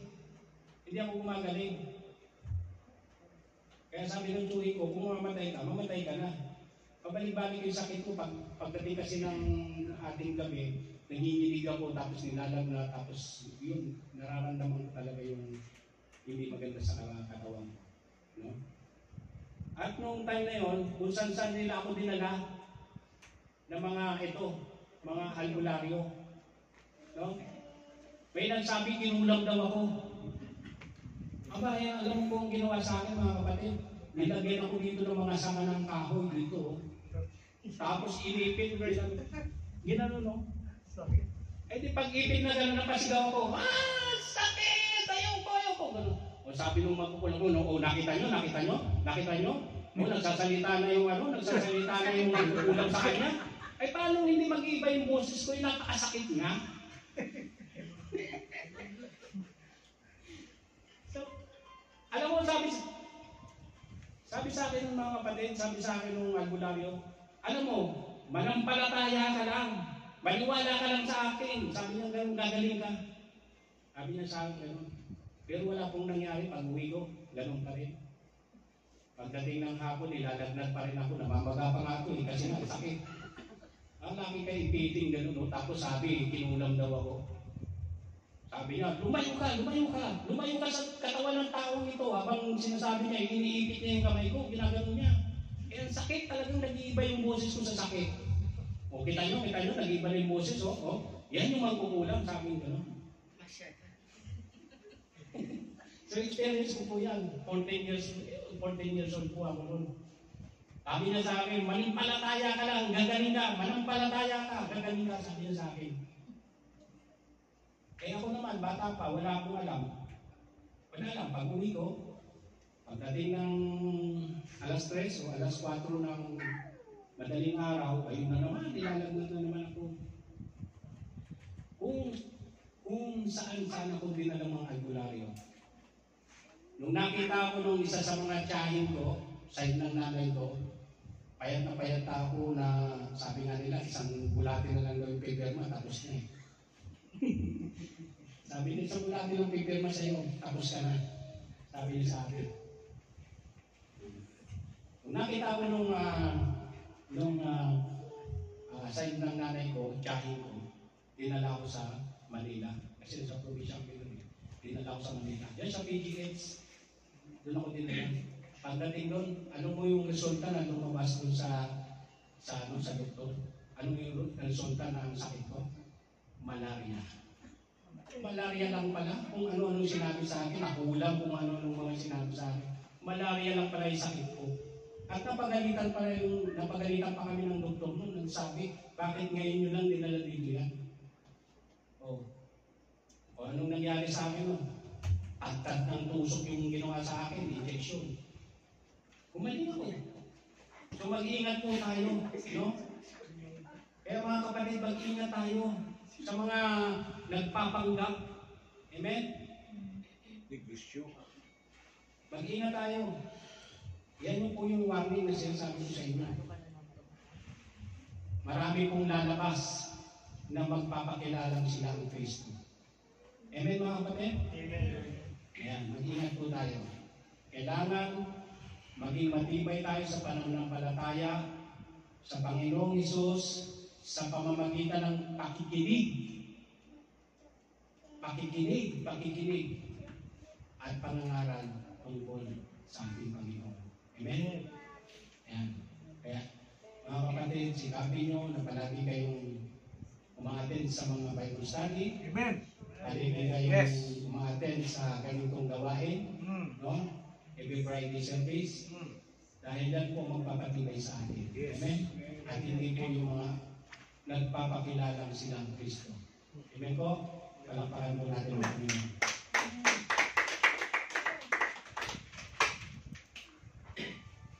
Hindi ako gumagaling. Kaya sabi ng tsuhin ko, kung mamamatay ka na. Pabalik-balik yung sakit ko. Pagdating kasi ng ating gabi, nanginginig ako, tapos nilalagna, tapos yun, nararamdaman ko talaga yung hindi maganda sa katawan ko. No? At noong time na yun, kung saan nila ako dinala ng mga albularyo. No? May nagsabi, kinulam daw ako. Aba, alam mo kung ginawa sa akin mga kapatid? Nilagyan ako dito ng mga sanga ng kahoy dito. Tapos inipit, ginano no? Eh di pag-ipit na gano'n napasigaw ako, sakit! Ayoko! Gano'n. O sabi nung magkukulang ko, nakita nyo? O nagsasalita na yung ulam sa kanya. Ay paano hindi mag-iba yung boses ko, yung napakasakit nga? So, alam mo, sabi sa akin ng mga kapatid, sabi sa akin ng albularyo, alam mo, manampalataya ka lang. Maniwala ka lang sa akin. Sabi niya gano'n, gagaling ka. Sabi niya sa akin gano'n. Pero wala pong nangyari pag uwi ko. Gano'n pa rin. Pagdating ng hapon, nilalagnat pa rin ako. Namamaga pa nga ako kasi sakit. Ang laki kayo ipiting gano'n. No? Tapos sabi, kinulam daw ako. Sabi niya, lumayo ka sa katawan ng taong ito. Habang sinasabi niya, iniipit niya yung kamay ko. Ginagano niya. Eh, ang sakit. Talagang nag-iiba yung boses ko sa sakit. O, kita nyo, nag-iba na yung boses, yan yung magkukulang, sabi nyo, no? So, experience ko po yan. 14 years old po ako nun. Sabi niya sa akin, manimpalataya ka lang, gagaling ka, manampalataya ka, gagaling ka, sabi niya sa akin. Kaya ako naman, bata pa, wala akong alam. Pag-uwi ko, pagdating ng alas 3 o alas 4 ng madaling araw, ayun na naman, nilalagnat na naman ako. Kung saan ako dinala mga albularyo. Nung nakita ko nung isa sa mga tiyahin ko, side ng nanay ko, payat na payat ako na sabi nga nila, isang bulati na lang daw yung pipirma, tapos na eh. Sabi nila, isang bulati lang pipirma sa'yo, tapos ka na. Sabi niya sa akin. Nung nakita ko nung side ng nanay ko, tiyahin ko, dinala ko sa Manila. Kasi sa probinsya ko yun, dinala ko sa Manila. Yan sa PGH, doon ako dinala. Pagdating doon, ano mo yung resulta na lumabas doon sa doktor? Ano mo yung resulta na ang sakit ko? Malaria. Malaria lang pala kung ano-ano sinabi sa akin. Nakulang kung ano-ano mga sinabi sa akin. Malaria lang pala yung sakit ko. At napagalitan pa kami ng doktor noon. Nagsabi, bakit ngayon nyo lang dinala dito yan? O anong nangyari sa akin noon? Agtad ng tusok yung ginawa sa akin, injection. Gumaling ako. So mag-iingat po tayo, no? Kaya mga kapatid, mag-iingat tayo sa mga nagpapanggap. Amen? Mag-iingat tayo. Yan yung po yung warning na sinasabi ko sa inyo. Marami pong lalabas na magpapakilalang sila ang Kristo. Amen mga kapatid? Amen. Ayan, mag-ingat po tayo. Kailangan maging matibay tayo sa pananampalataya sa Panginoong Hesus sa pamamagitan ng pakikinig, at pangangaral tungkol sa ating Panginoon. Amen? Ayan. Kaya, mga kapatid, sikapin nyo na palagi kayong umaten sa mga Bible study. Amen. Palagi kayong umaten sa ganitong gawain. No? Every Friday service. Dahil yan po magpapatibay sa atin. Amen? At hindi po yung mga nagpapakilalang silang Kristo. Amen po? Palakpakan po natin ang Panginoon.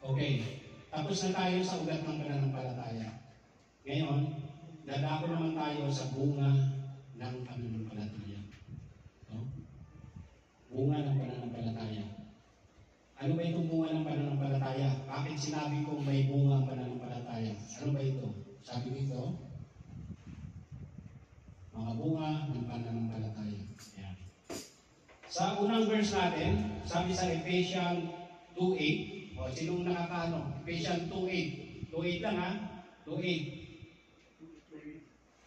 Okay. Tapos na tayo sa ugat ng pananampalataya. Ngayon, dadako naman tayo sa bunga ng pananampalataya. No? Bunga ng pananampalataya. Ano ba itong bunga ng pananampalataya? Bakit sinabi kong may bunga ang pananampalataya? Ano ba ito? Sabi dito, mga bunga ng pananampalataya. Ayan. Sa unang verse natin, sabi sa Ephesians 2:8, o sinong nakakaano? Ephesians 2:8. 2:8 lang ha? 2:8.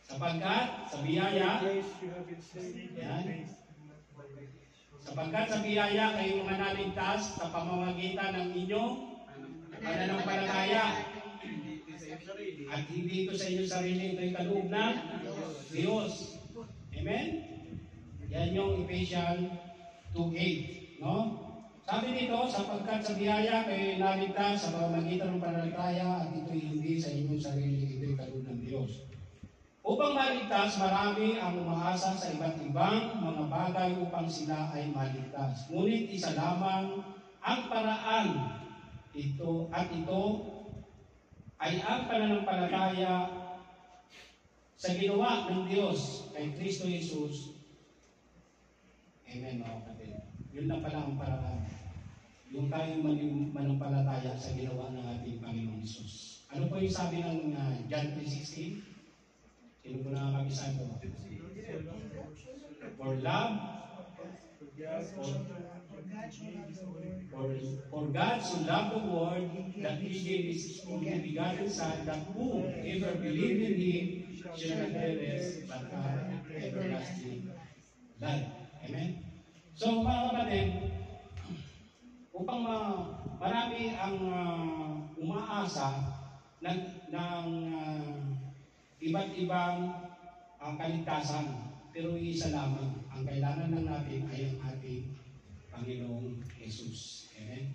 Sapagkat sa biyaya, yan. Sapagkat sa biyaya kayo mga naligtas sa pamamagitan ng inyong pananampalataya. At hindi ito sa inyong sarili, ito'y kaloob ng Diyos. Amen? Yan yung Ephesians 2:8. No? Sabi dito, sapagkat sa biyaya kayo naligtas sa pamamagitan ng pananampalataya at ito'y hindi sa inyong sarili, ito'y kaloob ng Diyos. Upang maligtas, marami ang umaasa sa iba't ibang mga bagay upang sila ay maligtas. Ngunit isa lamang ang paraan ito ay ang pananampalataya sa ginawa ng Diyos kay Kristo Jesus. Amen mga kapatid. Yun na pala ang paraan. Yung tayong manampalataya sa ginawa ng ating Panginoong Jesus. Ano po yung sabi ng John 3:16? Sino po nakakabisa ito? For love, for God so loved the world that He gave His only begotten Son, that whoever believe in Him shall not perish but have everlasting life. Amen? So mga kapatid, upang marami ang umaasa ng iba't ibang kaligtasan, pero isa lamang ang kailangan lang natin ay ang ating Panginoong Jesus. Amen?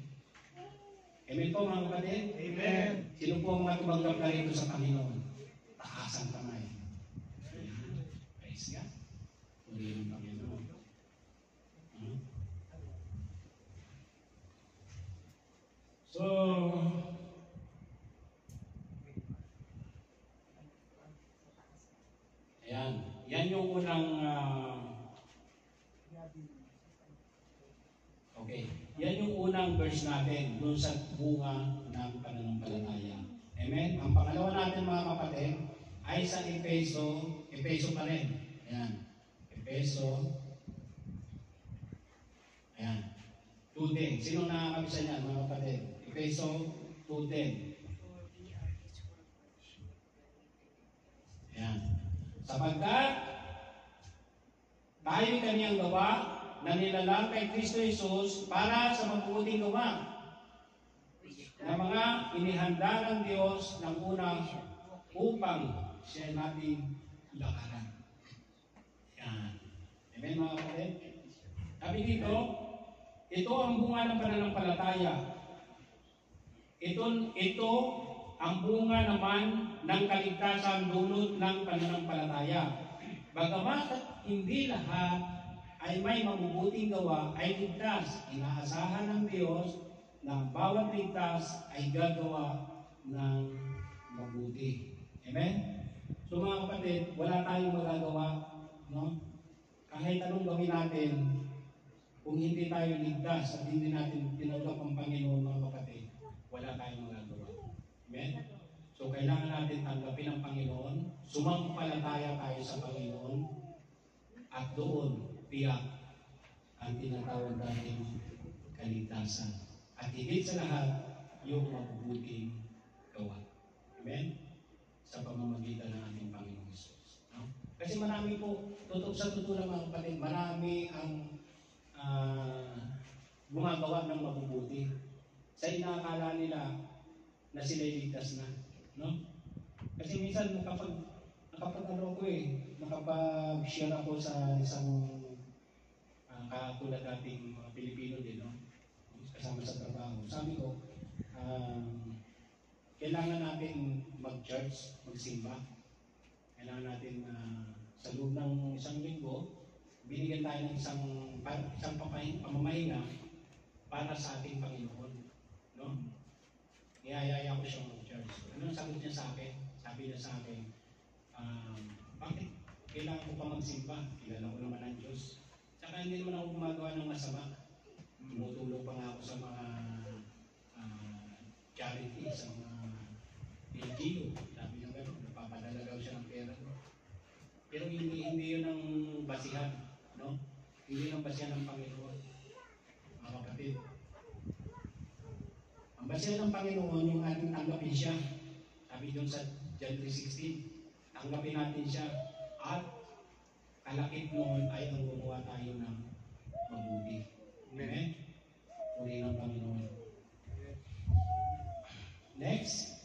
Amen po mga kapatid? Amen. Sino po ang mga tumanggap na rito sa Panginoon? Taas ang kamay. Ayan. Praise God. Purihin ang Panginoon. So, ayan. Yan yung unang okay. Yan yung unang verse natin doon sa bunga ng pananampalataya. Amen? Ang pangalawa natin mga kapatid ay sa Efeso pa rin. Ayan. Efeso. Ayan. 2:10. Sino nakakabisa niyan mga kapatid? Efeso 2:10. Ayan. Sapagkat tayo kaniyang gawa na nilalang kay Kristo Jesus para sa mabuting gawa na mga inihanda ng Diyos ng unang upang siya natin lakaran. Yan. Amen mga kapatid? Sabi dito, ito ang bunga ng pananampalataya. Ito ang bunga naman ng kaligtasan dulot ng pananampalataya. Bagamat hindi lahat ay may mabubuting gawa ay ligtas, inaasahan ng Diyos na ang bawat ligtas ay gagawa ng mabuti. Amen? So mga kapatid, wala tayong magagawa, no? Kahit anong gawin natin, kung hindi tayo ligtas at hindi natin tinanggap ang Panginoon, mga kapatid, wala tayong magagawa. Amen? So kailangan natin tanggapin ang Panginoon, sumampalataya tayo sa Panginoon, at doon tiyak ang tinatawag natin kaligtasan. At higit sa lahat, yung mabubuting gawa. Amen? Sa pamamagitan ng ating Panginoong Hesus. No? Kasi marami po, sa totoo lang mga kapatid, marami ang gumagawa ng mabubuti. Sa inaakala nila na sila ligtas na. No? Kasi minsan nakapag-share ako sa isang katulad nating mga Pilipino din, no? Kasama sa trabaho. Sabi ko, kailangan natin mag-church, magsimba. Kailangan natin sa loob ng isang linggo, binigyan tayo ng isang pamamahinga para sa ating Panginoon. No? Iyayaya ko siya mag-church. Ano ang sagot niya sa akin? Sabi niya sa akin, bakit kailangan ko pa magsimba? Kilala ko naman ang Diyos. Saka hindi naman ako gumagawa ng masama. Tumutulong pa nga ako sa mga charity, sa mga NGO. Sabi niya gano'n, napapadala daw siya ng pera. Pero hindi yun ang basihan, no? Hindi yun ang basihan ng Panginoon, mga kapatid. Ang basihan ng Panginoon, yung ating tanggapin siya. Sabi doon sa John 3:16, tanggapin natin siya at kalakip noon ay ang gumawa tayo ng mabuti. Amen? Puri ng Panginoon. Next.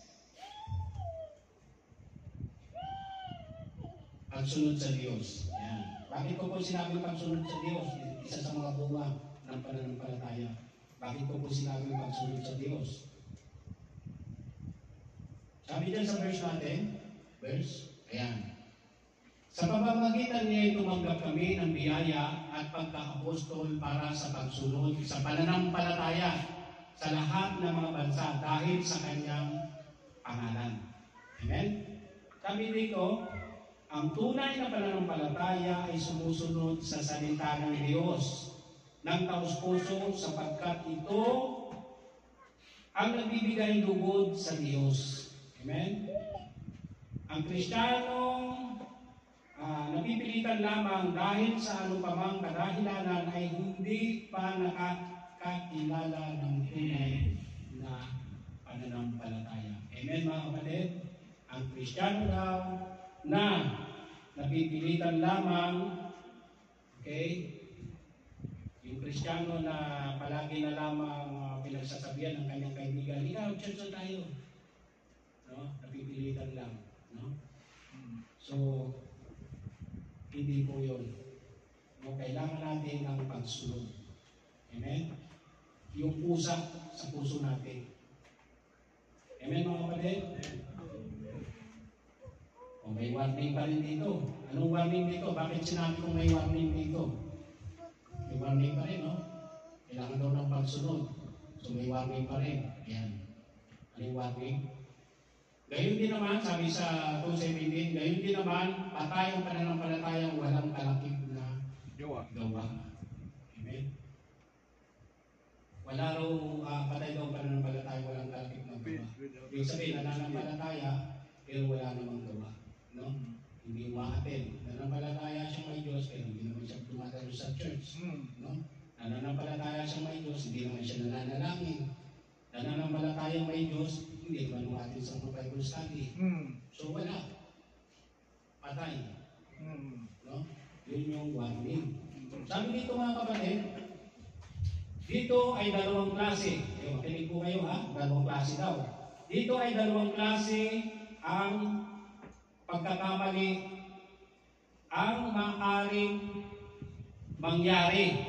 Pagsunod sa Diyos. Yan. Bakit ko po sinabi pagsunod sa Diyos? Isa sa mga bunga ng pananampalataya. Bakit ko po sinabi pagsunod sa Diyos? Sabi dyan sa verse natin, ayan. Sa pamamagitan niya tumanggap kami ng biyaya at pagka-apostol para sa pagsunod sa pananampalataya sa lahat ng mga bansa dahil sa kanyang pangalan. Amen? Sabi dito, ang tunay na pananampalataya ay sumusunod sa salita ng Diyos ng taos-puso sapagkat ito ang nagbibigay lugod sa Diyos. Amen? Ang Kristiyanong napipilitan lamang dahil sa anumang kadahilanan ay hindi pa nakakilala ng tunay na pananampalataya. Amen mga kapatid? Ang Kristiyano daw na napipilitan lamang, okay, yung Kristiyano na palagi na lamang pinagsasabihan ng kanyang kaibigan, ikaw, church na tayo. No? Napipilitan lang. No? So, hindi po yun. No, kailangan natin ng pagsunod. Amen? Yung usap sa puso natin. Amen mga kapatid? O may warning pa rin dito. Anong warning dito? Bakit sinabi kong may warning dito? May warning pa rin, no? Kailangan daw ng pagsunod. So may warning pa rin. Ayan. Anong warning? Gayon din naman, sabi sa 2:17, gayon din naman, patay ang pananampalatayang walang kalakip na gawa. Amen? Wala raw patay daw ang pananampalatayang walang kalakip na gawa. Ibig sabihin, nananampalataya, pero wala namang gawa. No? Hindi umaaten. Nananampalataya siya may Diyos, pero hindi naman siya dumadalo sa church. No? Nananampalataya siya may Diyos, hindi naman siya nananalangin. Nananampalatayang may Diyos, hindi naman umatin sa mga Bible study. So wala. Patay. No? Yun yung warning. Sabi dito mga kapatid, dito ay dalawang klase. Makinig po kayo ha, dalawang klase daw. Dito ay dalawang klase ang pagkakamali, ang maaaring mangyari.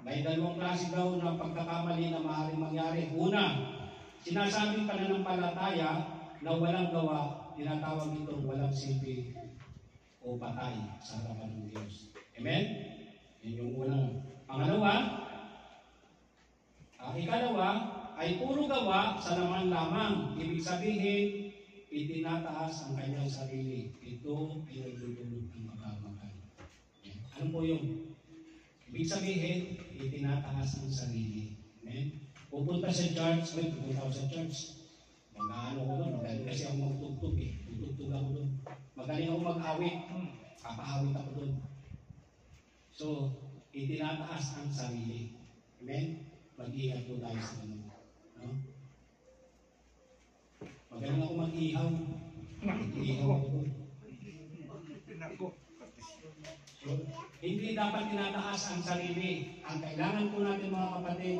May dalawang klase daw ng pagkakamali na maaaring mangyari. Una, sinasabing pananampalataya na walang gawa, tinatawag itong walang silbi o patay sa harapan ng Diyos. Amen? Yan yung unang. Ikalawa, ay puro gawa sa laman lamang. Ibig sabihin, itinataas ang kanyang sarili. Ito ay nagdudulot ng kapamakan. Ano po yung? Ibig sabihin, itinataas ang sarili. Amen? Pupunta sa church, pupunta ako sa church. Mag-ano ko doon, magaling kasi ako magtugtog eh. Tutugtog ako doon. Magaling ako mag-awit. Kapaawit ako doon. So, itinataas ang sarili. Amen? Mag-iingat po tayo sa ano. No? Magaling ako mag-ihaw. Mag-ihaw ako doon. So, hindi dapat tinataas ang sarili. Ang kailangan po natin mga kapatid,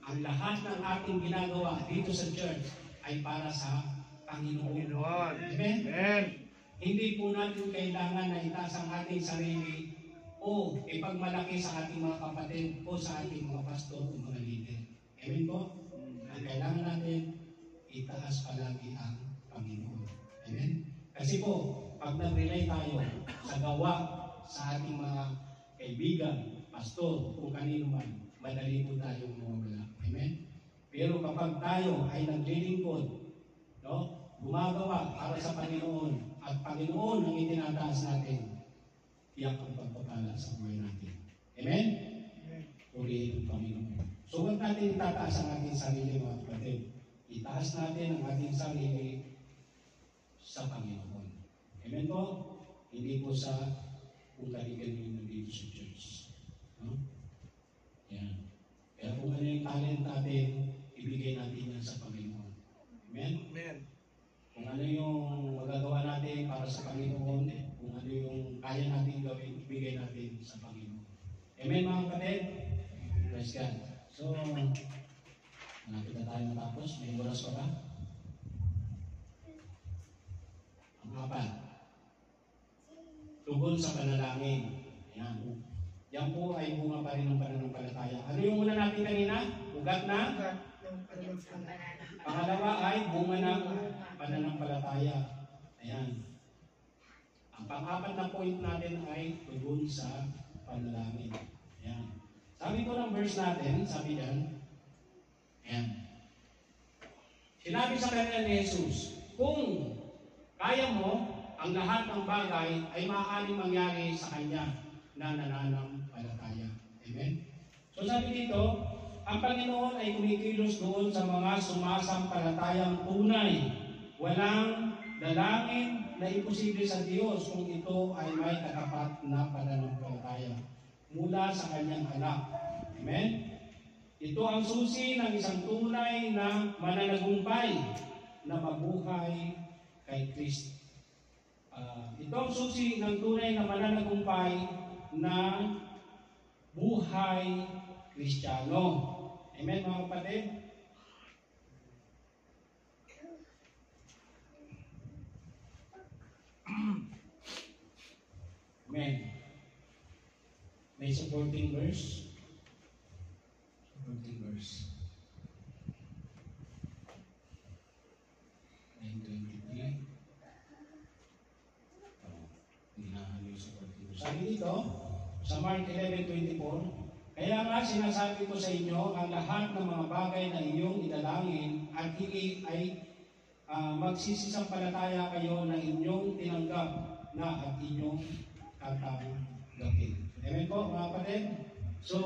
ang lahat ng ating ginagawa dito sa church ay para sa Panginoon. Amen? Amen. Hindi po natin kailangan na itaas ang ating sarili o ipagmalaki sa ating mga kapatid o sa ating mga pastor o mga leader. Amen po? Ang kailangan natin, itaas palagi ang Panginoon. Amen? Kasi po, pag nag-relay tayo sa gawa sa ating mga kaibigan, pastor, o kanino man, madali po tayong mawawala. Amen? Pero kapag tayo ay naglilingkod, no, gumagawa para sa Panginoon, at Panginoon ang itinataas natin, tiyak ang pagpapala sa buhay natin. Amen? Purihin ang Panginoon. So, huwag natin itataas ang ating sarili, mga kapatid. Itaas natin ang ating sarili sa Panginoon. Amen po? Hindi po sa kung kaligan nyo nandito sa church. No? Yan. Kaya kung ano yung talent natin, ibigay natin yan sa Panginoon. Amen? Amen. Kung ano yung magagawa natin para sa Panginoon, kung ano yung kaya natin gawin, ibigay natin sa Panginoon. Amen mga kapatid? Praise God. So, malapit na tayo matapos. May oras pa ba? Ang apat. Tungkol sa panalangin. Ayan. Yan po ay bunga pa rin ng pananampalataya. Ano yung una natin kanina? Ugat na? Pangalawa ay bunga ng pananampalataya. Ayan. Ang pang-apat na point natin ay tungkol sa panalangin. Ayan. Sabi ko ng verse natin, sabi diyan, ayan. Sinabi sa kanya ni Jesus, kung kaya mo, ang lahat ng bagay ay maaaring mangyari sa kanya na nananampalataya. Amen? So sabi dito, ang Panginoon ay kumikilos doon sa mga sumasampalatayang tunay. Walang dalangin na imposible sa Diyos kung ito ay may katapat na pananampalataya mula sa kanyang anak. Amen? Ito ang susi ng isang tunay na mananagumpay na mabuhay kay Kristo. Ito ang susi ng tunay na mananagumpay na buhay Kristiyano. Amen mga kapatid? Amen. May supporting verse? Supporting verse. 9:23. Sabi dito, sa Mark 11:24, kaya nga sinasabi ko sa inyo, ang lahat ng mga bagay na inyong idalangin at hindi ay magsisisampalataya kayo na inyong tinanggap na at inyong tatanggapin. Amen po mga kapatid? So,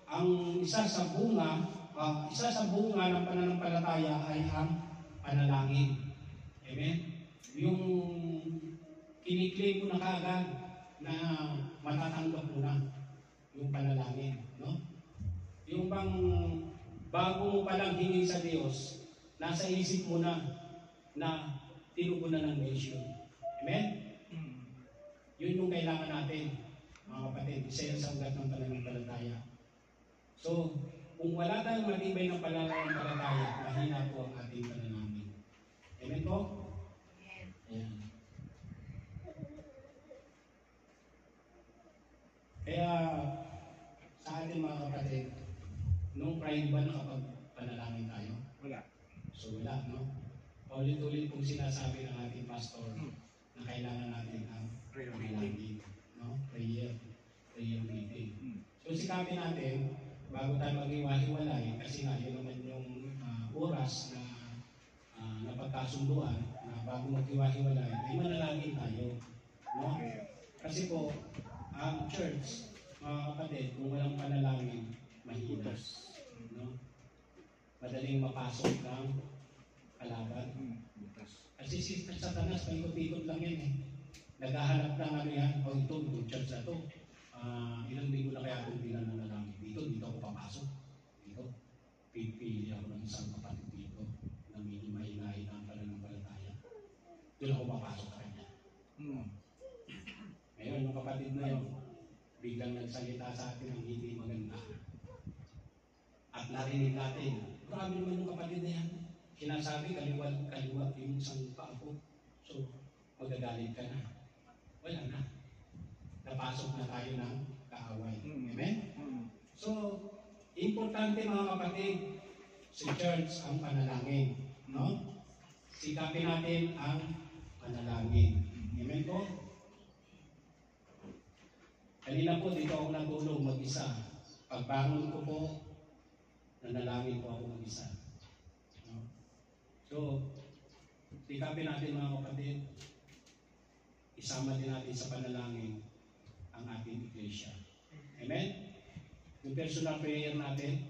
ang isa sa bunga ng pananampalataya ay ang panalangin. Amen? Yung kiniklaim mo na kaagad na matatanggap mo na yung panalangin, no? Yung bang bago mo palang hingi sa Diyos, nasa isip mo na tinugunan ng mission. Amen? Yun yung kailangan natin, mga kapatid. Isa yan sa ugat ng pananampalataya. So, kung wala tayong matibay ng pananampalataya, mahina po ang ating panalangin. Amen po? Ayan. Kaya sa atin mga kapatid, nung Friday ba nakapagpanalangin tayo? Wala. So wala, no? Paulit-ulit pong sinasabi ng ating pastor na kailangan natin ang Prayer panalangin, no? Prayer meeting. So sikapin natin, bago tayo mag-iwahiwalay, kasi nga yun naman yung oras na napagkasunduan na bago mag-iwahiwalay, ay manalangin tayo, no? Kasi po, ang church, mga kapatid, kung walang panalangin, mahina, no? Madaling mapasok ng kalaban. Kasi si Satanas, paikot-ikot lang yan eh. Naghahanap ng ano yan, o itong church na to. Ilang linggo na kaya itong pinanalangin. Dito ako papasok. Dito. Pipili ako ng isang kapatid dito na mahinahin ang pananampalataya. Doon ako papasok sa kanya. Ngayon, yung kapatid na yun, biglang nagsalita sa atin ang hindi maganda. At narinig natin, grabe naman yung kapatid na yan. Sinasabi, kaliwa yung isang paapo. So, magagalit ka na. Wala na. Napasok na tayo ng kaaway. Amen? So, importante mga kapatid, sa church ang panalangin. No? Sikapin natin ang panalangin. Amen po? Kanina po, dito ako natulog mag-isa. Pagbangon ko po, nanalangin po ako mag-isa. No? So, sikapin natin mga kapatid, isama din natin sa panalangin ang ating iglesia. Amen? Yung personal prayer natin,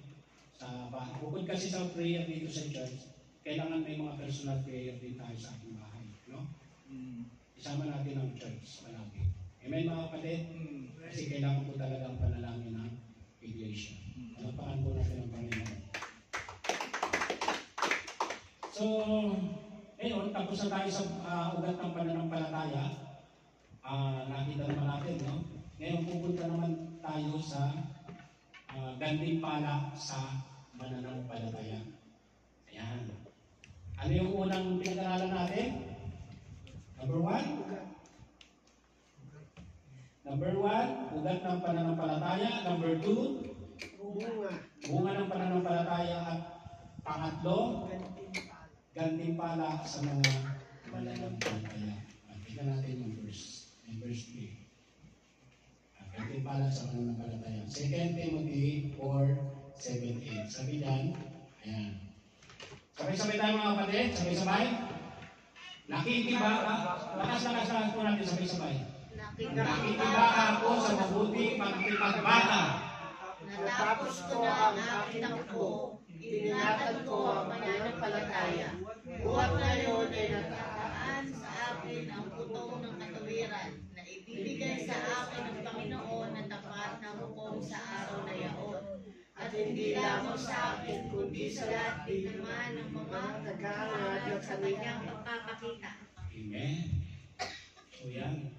sa bahay. Bukod kasi sa prayer dito sa church, kailangan may mga personal prayer din tayo sa ating bahay. No? Isama natin ang church palagi. Amen mga kapatid? Kasi kailangan po talaga ang panalangin ng iglesia. Palapakan po natin ang Panginoon. So, ngayon, tapos na tayo sa ugat ng pananampalataya. Nakita naman natin, no? Ngayon, pupunta naman tayo sa gantimpala sa mananampalataya. Ayan. Ano yung unang pinag-aralan natin? Number 1? Number 1, ugat ng pananampalataya. Number 2, bunga ng pananampalataya. At pangatlo, gantimpala sa mga mananampalataya. Tingnan natin yung verse 3. Gantimpala sa mananampalataya. 2 Timothy 4:7-8. Sabi dyan, ayan. Sabay-sabay tayo mga kapatid, sabay-sabay. Nakikibaka, lakas-lakas po natin sabay-sabay. Nakikibaka ako sa mabuti pagkipagbata. Natapos ko na ang aking takbo, iningatan ko ang mananampalataya. Buhat ngayon ay natataan sa akin ang putong ng katawiran na ibibigay sa akin ng Panginoon na tapat na hukom sa araw na yaon. At hindi lamang sa akin, kundi sa lahat din naman ng mga naghahanap sa kanyang pagpapakita. Amen. So yan.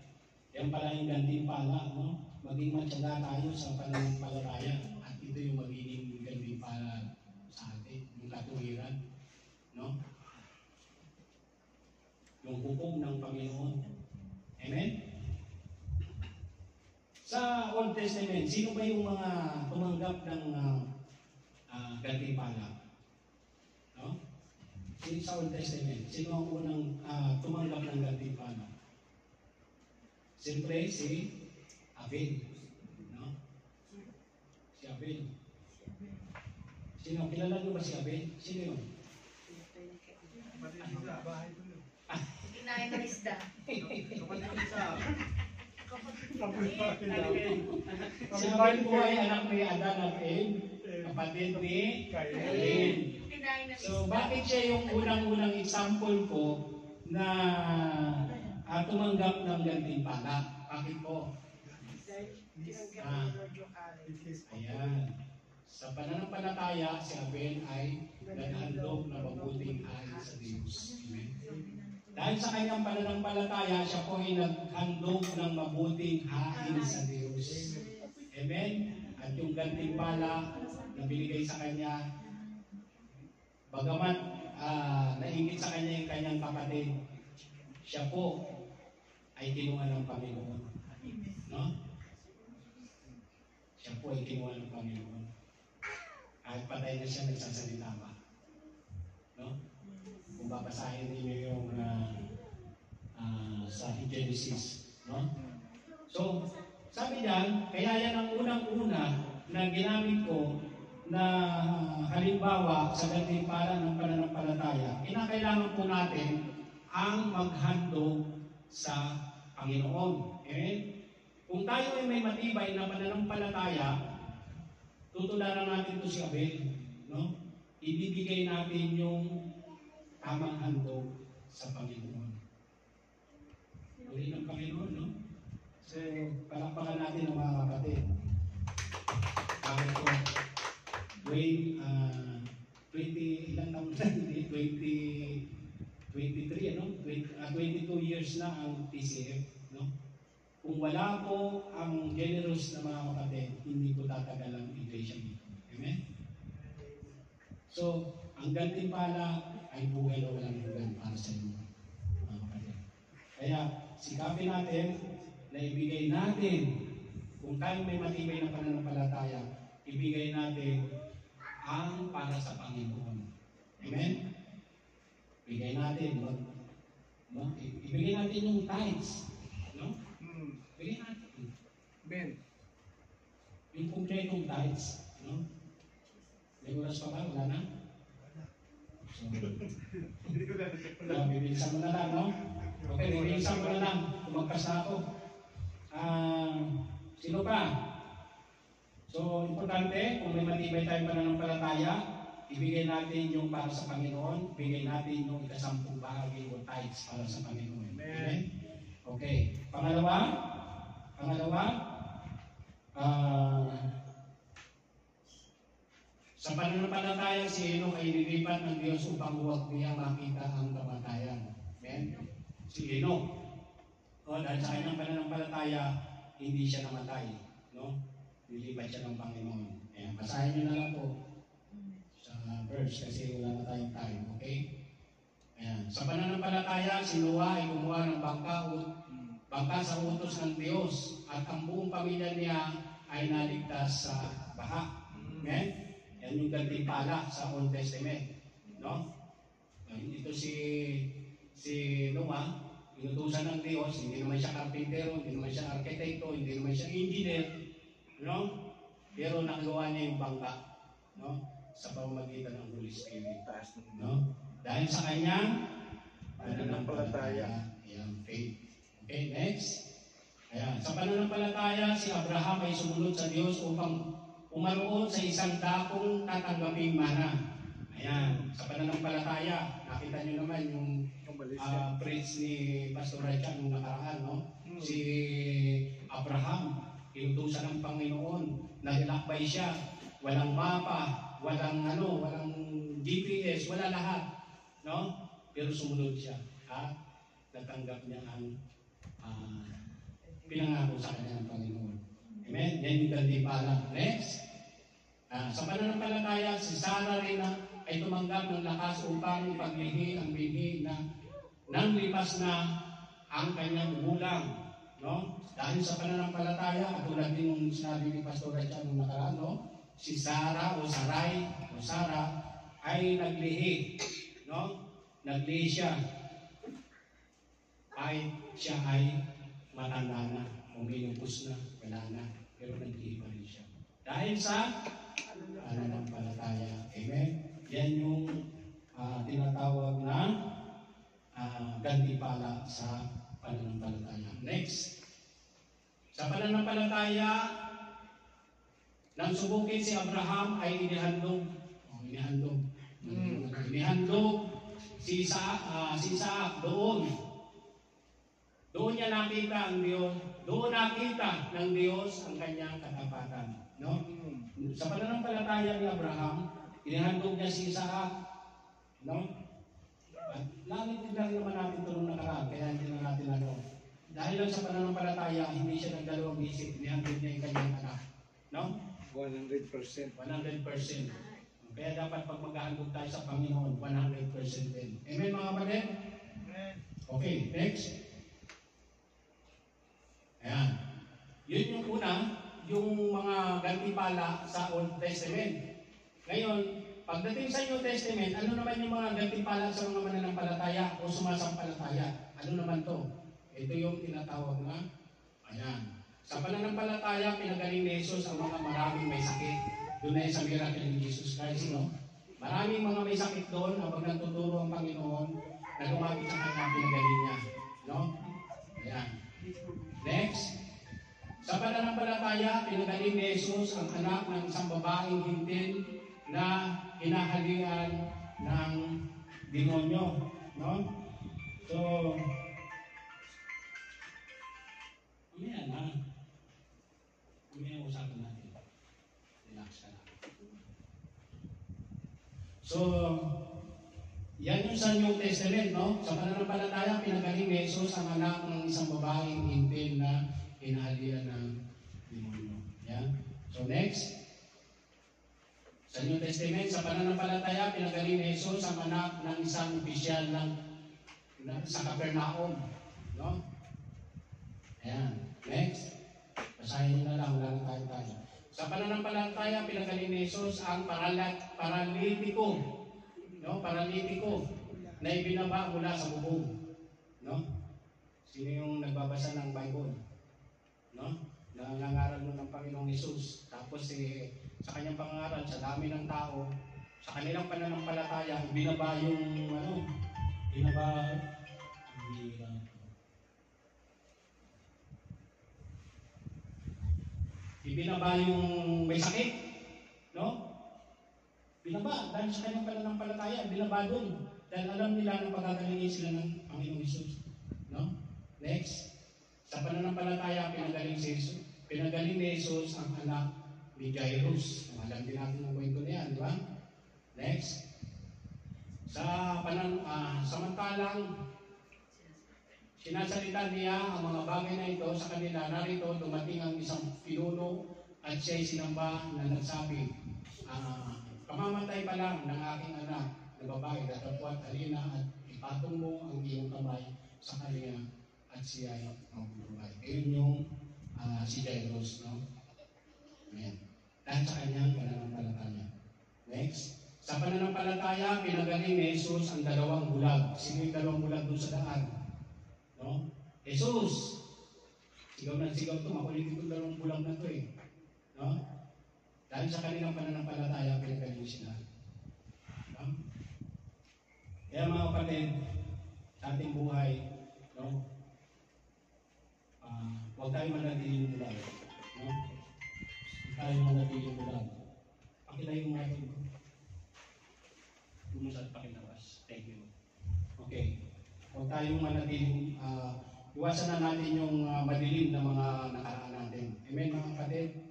Yan pala yung gantimpala, no? Maging matyaga tayo sa pananampalataya. At ito yung magiging gantimpala sa atin, yung katuwiran, no? Yung hukom ng Panginoon. Amen? Sa Old Testament, sino ba yung mga tumanggap ng gantimpala? No? Sino sa Old Testament? Sino ang unang tumanggap ng gantimpala? Siyempre, si Abel. No? Si Abel. Sino? Kilala nyo ba si Abel? Sino yun? Kinain ng isda. Si Abel po ay anak ni Adan at Eve, kapatid ni Cain. So, bakit siya yung unang-unang example ko na tumanggap ng gantimpala? Bakit po? Ayan. Sa pananampalataya, si Abel ay naghandog na mabuting hain sa Diyos. Amen. Dahil sa kanyang pananampalataya, siya po ay naghandog ng mabuting hain sa Diyos. Amen. At yung gantimpala na binigay sa kanya, bagamat naingit sa kanya yung kanyang kapatid, siya po ay tinungan ng Panginoon. No? Siya po ay kinuha ng Panginoon. Kahit patay na siya, nagsasalita pa. No? Kung babasahin ninyo yung sa Genesis. No? So, sabi niyan, kaya yan ang unang-una na ginamit ko na halimbawa sa gantimpala ng pananampalataya. Kinakailangan po natin ang maghandog sa Panginoon. Amen? Kung tayo ay may matibay na pananampalataya, tutularan natin ito si Abel. No? Ibibigay natin yung tamang handog sa Panginoon. Uli ng Panginoon, no? So, palakpakan natin ang mga kapatid. Bakit ko? 20, ilang taon na, 23, ano? 22 years na ang TCF, no? Kung wala po ang generous na mga kapatid, hindi po tatagal ang iglesia dito. Amen? So, ang gantimpala ay buhay na walang hanggan para sa inyo, mga kapatid. Kaya, sikapin natin na ibigay natin, kung tayo may matibay na pananampalataya, ibigay natin ang para sa Panginoon. Amen? Ibigay natin, no? Ibigay natin yung tithes, no? Ibigay natin. Ben. Yung kumpletong tithes, no? May oras pa ba? Wala na? So, bibilisan mo na lang, no? Okay, bibilisan mo na lang. Kumagpas na ako. Sino pa? So, importante, kung may matibay tayong pananampalataya, ibigay natin yung para sa Panginoon, ibigay natin yung ikasampung bahagi o tithes para sa Panginoon. Amen? Okay. Pangalawa, sa pananampalataya, si Enoch ay nilipat ng Diyos upang huwag niya makita ang kamatayan. Amen? Si Enoch. Dahil sa kanyang pananampalataya, hindi siya namatay. No? Nilipat siya ng Panginoon. Ayan, basahin niyo na lang po sa verse kasi wala na tayong time. Okay? Ayan. Sa pananampalataya, si Noah ay kumuha ng bangka sa utos ng Diyos at ang buong pamilya niya ay naligtas sa baha. Amen? Yan yung gantimpala sa Old Testament. No? Ito si Noah, inutusan ng Diyos, hindi naman siya karpintero, hindi naman siya arkitekto, hindi naman siya engineer, no? Pero nakagawa niya yung bangka, no? Sa pamamagitan ng Holy Spirit, no? Dahil sa kanyang pananampalataya, yung faith. Okay, next. Ayan, sa pananampalataya, si Abraham ay sumunod sa Diyos upang umaroon sa isang dakong tatanggaping mana. Ayan, sa pananampalataya, nakita nyo naman yung preach ni Pastor Racha nung nakaraan, no? Si Abraham, inutusan ng Panginoon, naglakbay siya, walang mapa, walang GPS, wala lahat, no? Pero sumunod siya, at natanggap niya ang pinangako sa kanya ng Panginoon. Amen? Yan yung gantimpala. Next. Sa pananampalataya, si Sarah rin ay tumanggap ng lakas upang ipaglihi ang binhi na nang lipas na ang kanyang gulang. No? Dahil sa pananampalataya, at tulad din yung sinabi ni Pastor Racha nung nakaraan, no? Si Sarah o Sarah ay naglihi. No? Naglihi siya. Kahit siya ay matanda na, uminubos na, wala na, pero naglihi pa rin siya. Dahil sa pananampalataya. Amen? Yan yung tinatawag na gantimpala sa pananampalataya. Next. Sa pananampalataya, nang subukin si Abraham ay inihandog. Inihandog si Isaac doon. Doon niya nakita ang Diyos. Doon nakita ng Diyos ang kanyang katapatan. No? Sa pananampalataya ni Abraham, inihandog niya si Isaac. No? At langit din lang naman natin ito nung nakaraan, kaya hindi na natin Dahil lang sa pananampalataya, hindi siya nagdalawang isip, inihandog niya yung kanyang anak. No? 100%. 100%. Kaya dapat pag maghahandog tayo sa Panginoon, 100% din. Amen mga kapatid? Okay, next. Ayan. Yun yung una, yung mga gantimpala sa Old Testament. Ngayon, pagdating sa New Testament, ano naman yung mga gantimpala sa mga mananampalataya o sumasampalataya? Ano naman to? Ito yung tinatawag na, ayan. Sa pananampalataya, pinagaling ni Jesus ang mga maraming may sakit. Doon na sa miracle ni Jesus Christ, no? Maraming mga may sakit doon, habang nagtuturo ang Panginoon, na lumapit sa kanya, pinagaling niya. No? Ayan. Next. Sa pananampalataya, pinagaling ni Jesus ang anak ng isang babaeng hintil na hinahalian ng demonyo. No? So, ayan ha. Ayan usapan natin. Relax ka lang. So, yan yung sa New Testament, no? Sa pananampalataya, pinagaling ni Jesus ang anak ng isang babaeng hintil na hinahalian ng demonyo. Yan. So, next. Sa New Testament, sa pananampalataya, pinagaling ni Jesus ang anak ng isang opisyal sa Capernaum. No? Ayan. Next. Basahin nyo na lang, wala na tayo. Sa pananampalataya, pinagaling ni Jesus ang paralitiko. No? Paralitiko na ibinaba mula sa bubong. No? Sino yung nagbabasa ng Bible? No? Nangangaral mo ng Panginoong Jesus. Tapos sa kanyang pangaral, sa dami ng tao, sa kanilang pananampalataya, ibinaba yung ibinaba yung may sakit, no? Binaba, dahil sa kanyang pananampalataya, binaba doon. Dahil alam nila na pagagalingin sila ng Panginoong Jesus. No? Next, sa pananampalataya, pinagaling ni Jesus ang anak ni Jairus. Alam din natin ang kwento niya, di ba? Next, samantalang sinasalita niya ang mga bagay na ito sa kanila, narito dumating ang isang pinuno at siya'y sinamba na nagsabi, kamamatay pa lang ng aking anak na babae, datapwat halina at ipatong mo ang iyong kamay sa kanya at siya ay mabubuhay. Ayun yung si Jairus, no? Amen. Dahil sa kanyang pananampalataya. Next. Sa pananampalataya, pinagaling ni Jesus ang dalawang bulag. Sino yung dalawang bulag doon sa daan? No? Jesus! Sigaw na sigaw ito. Makulit itong dalawang bulag na ito eh. No? Dahil sa kanilang pananampalataya, pinagaling sila. No? Kaya mga kapatid, sa ating buhay, no? Huwag tayo manatiling bulag. No? Huwag tayo manatiling bulag. Pakilayo mo natin. Lumusad pakilabas. Thank you. Okay. Huwag tayong manatiling, iwasan na natin yung madilim na mga nakaraan natin. Amen mga kapatid?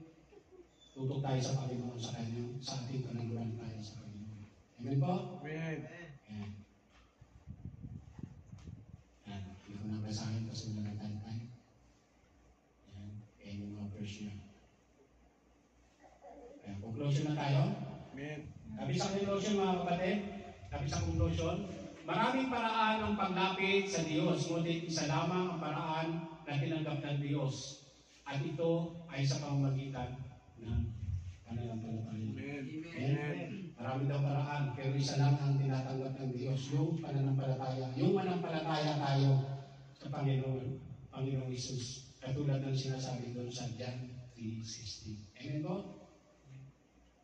Tutok tayo sa Panginoon sa kanya, sa ating pananggulan tayo sa Panginoon. Amen po? Amen. Ayan. Ayan. Hindi ko nabasahin kasi wala na tayo. Ayan. Ayan yung mga verse niya. Ayan. Conclusion na tayo. Amen. Sabi sa conclusion mga kapatid, sabi sa conclusion, maraming paraan ang paglapit sa Diyos, ngunit isa lamang ang paraan na tinanggap ng Diyos. At ito ay sa pamamagitan ng pananampalataya. Amen. Marami daw paraan, pero isa lang ang tinatanggap ng Diyos, yung pananampalataya. Yung manampalataya tayo sa Panginoong Isus. Katulad ng sinasabi doon sa John 3:16. Amen po?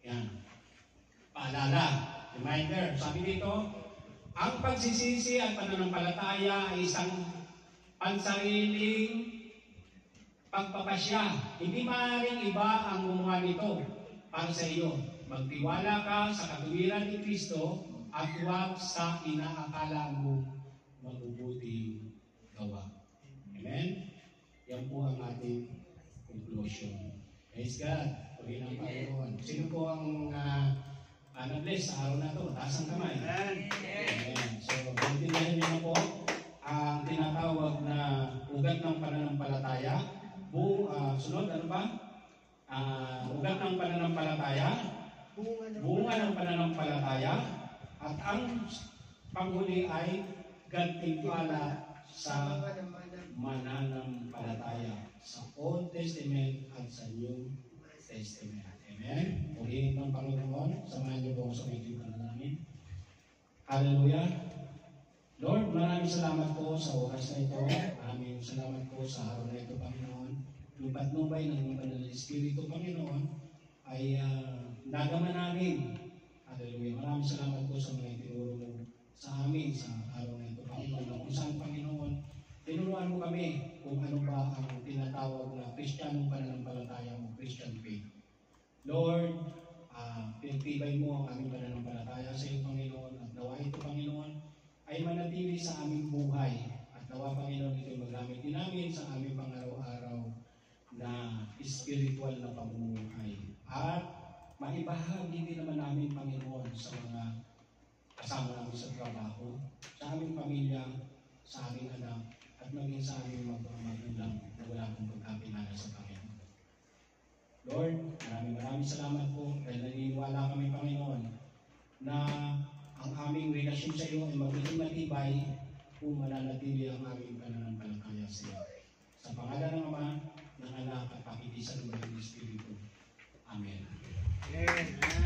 Yan. Paalala, reminder, sabi dito, ang pagsisisi at pananampalataya ay isang pansariling pagpapasya. Hindi maaaring iba ang gumawa nito para sa iyo. Magtiwala ka sa katuwiran ni Kristo at huwag sa inaakala mo mabubuting gawa. Amen? Yan po ang ating conclusion. Praise God. Puri ng Panginoon. Sino po ang nag-bless sa araw na ito? Taas ang kamay. Amen. So, maintindihan niyo na po ang tinatawag na ugat ng pananampalataya. Sunod, ano ba? Ugat ng pananampalataya, bunga ng pananampalataya, at ang panghuli ay gantimpala sa mananampalataya sa Old Testament at sa New testimony natin. Amen? Purihin ng Panginoon, samahan niyo po ako sa mga panalangin. Hallelujah! Lord, maraming salamat po sa oras na ito. Maraming salamat po sa araw na ito, Panginoon. Yung patnubay ng iyong Banal na Espiritu, Panginoon, ay nagama namin. Hallelujah! Maraming salamat po sa mga itinuro mo sa amin sa araw na ito, Panginoon. Kung saan, Panginoon, tinuruan mo kami kung ano ba ang tinatawag na Kristiyanong pananampalataya mo, Christian faith. Lord, pinagtibay mo ang aming pananampalataya sa iyo, Panginoon, at nawa ito, Panginoon, ay manatili sa aming buhay. At nawa, Panginoon, ito'y magamit din namin sa aming pang-araw-araw na spiritual na pamumuhay. At maibahagi din naman namin, Panginoon, sa mga kasama namin sa trabaho, sa aming pamilya, sa aming anak, at maging sa aming magulang na wala akong pagkapilala sa Panginoon. Lord, maraming salamat po dahil naniniwala kami, Panginoon, na ang aming relasyon sa iyo ay magiging matibay kung mananatili ang aming pananampalataya sa iyo. Sa pangalan ng Ama, ng Anak, at pakikisan ng Espiritu. Amen. Amen.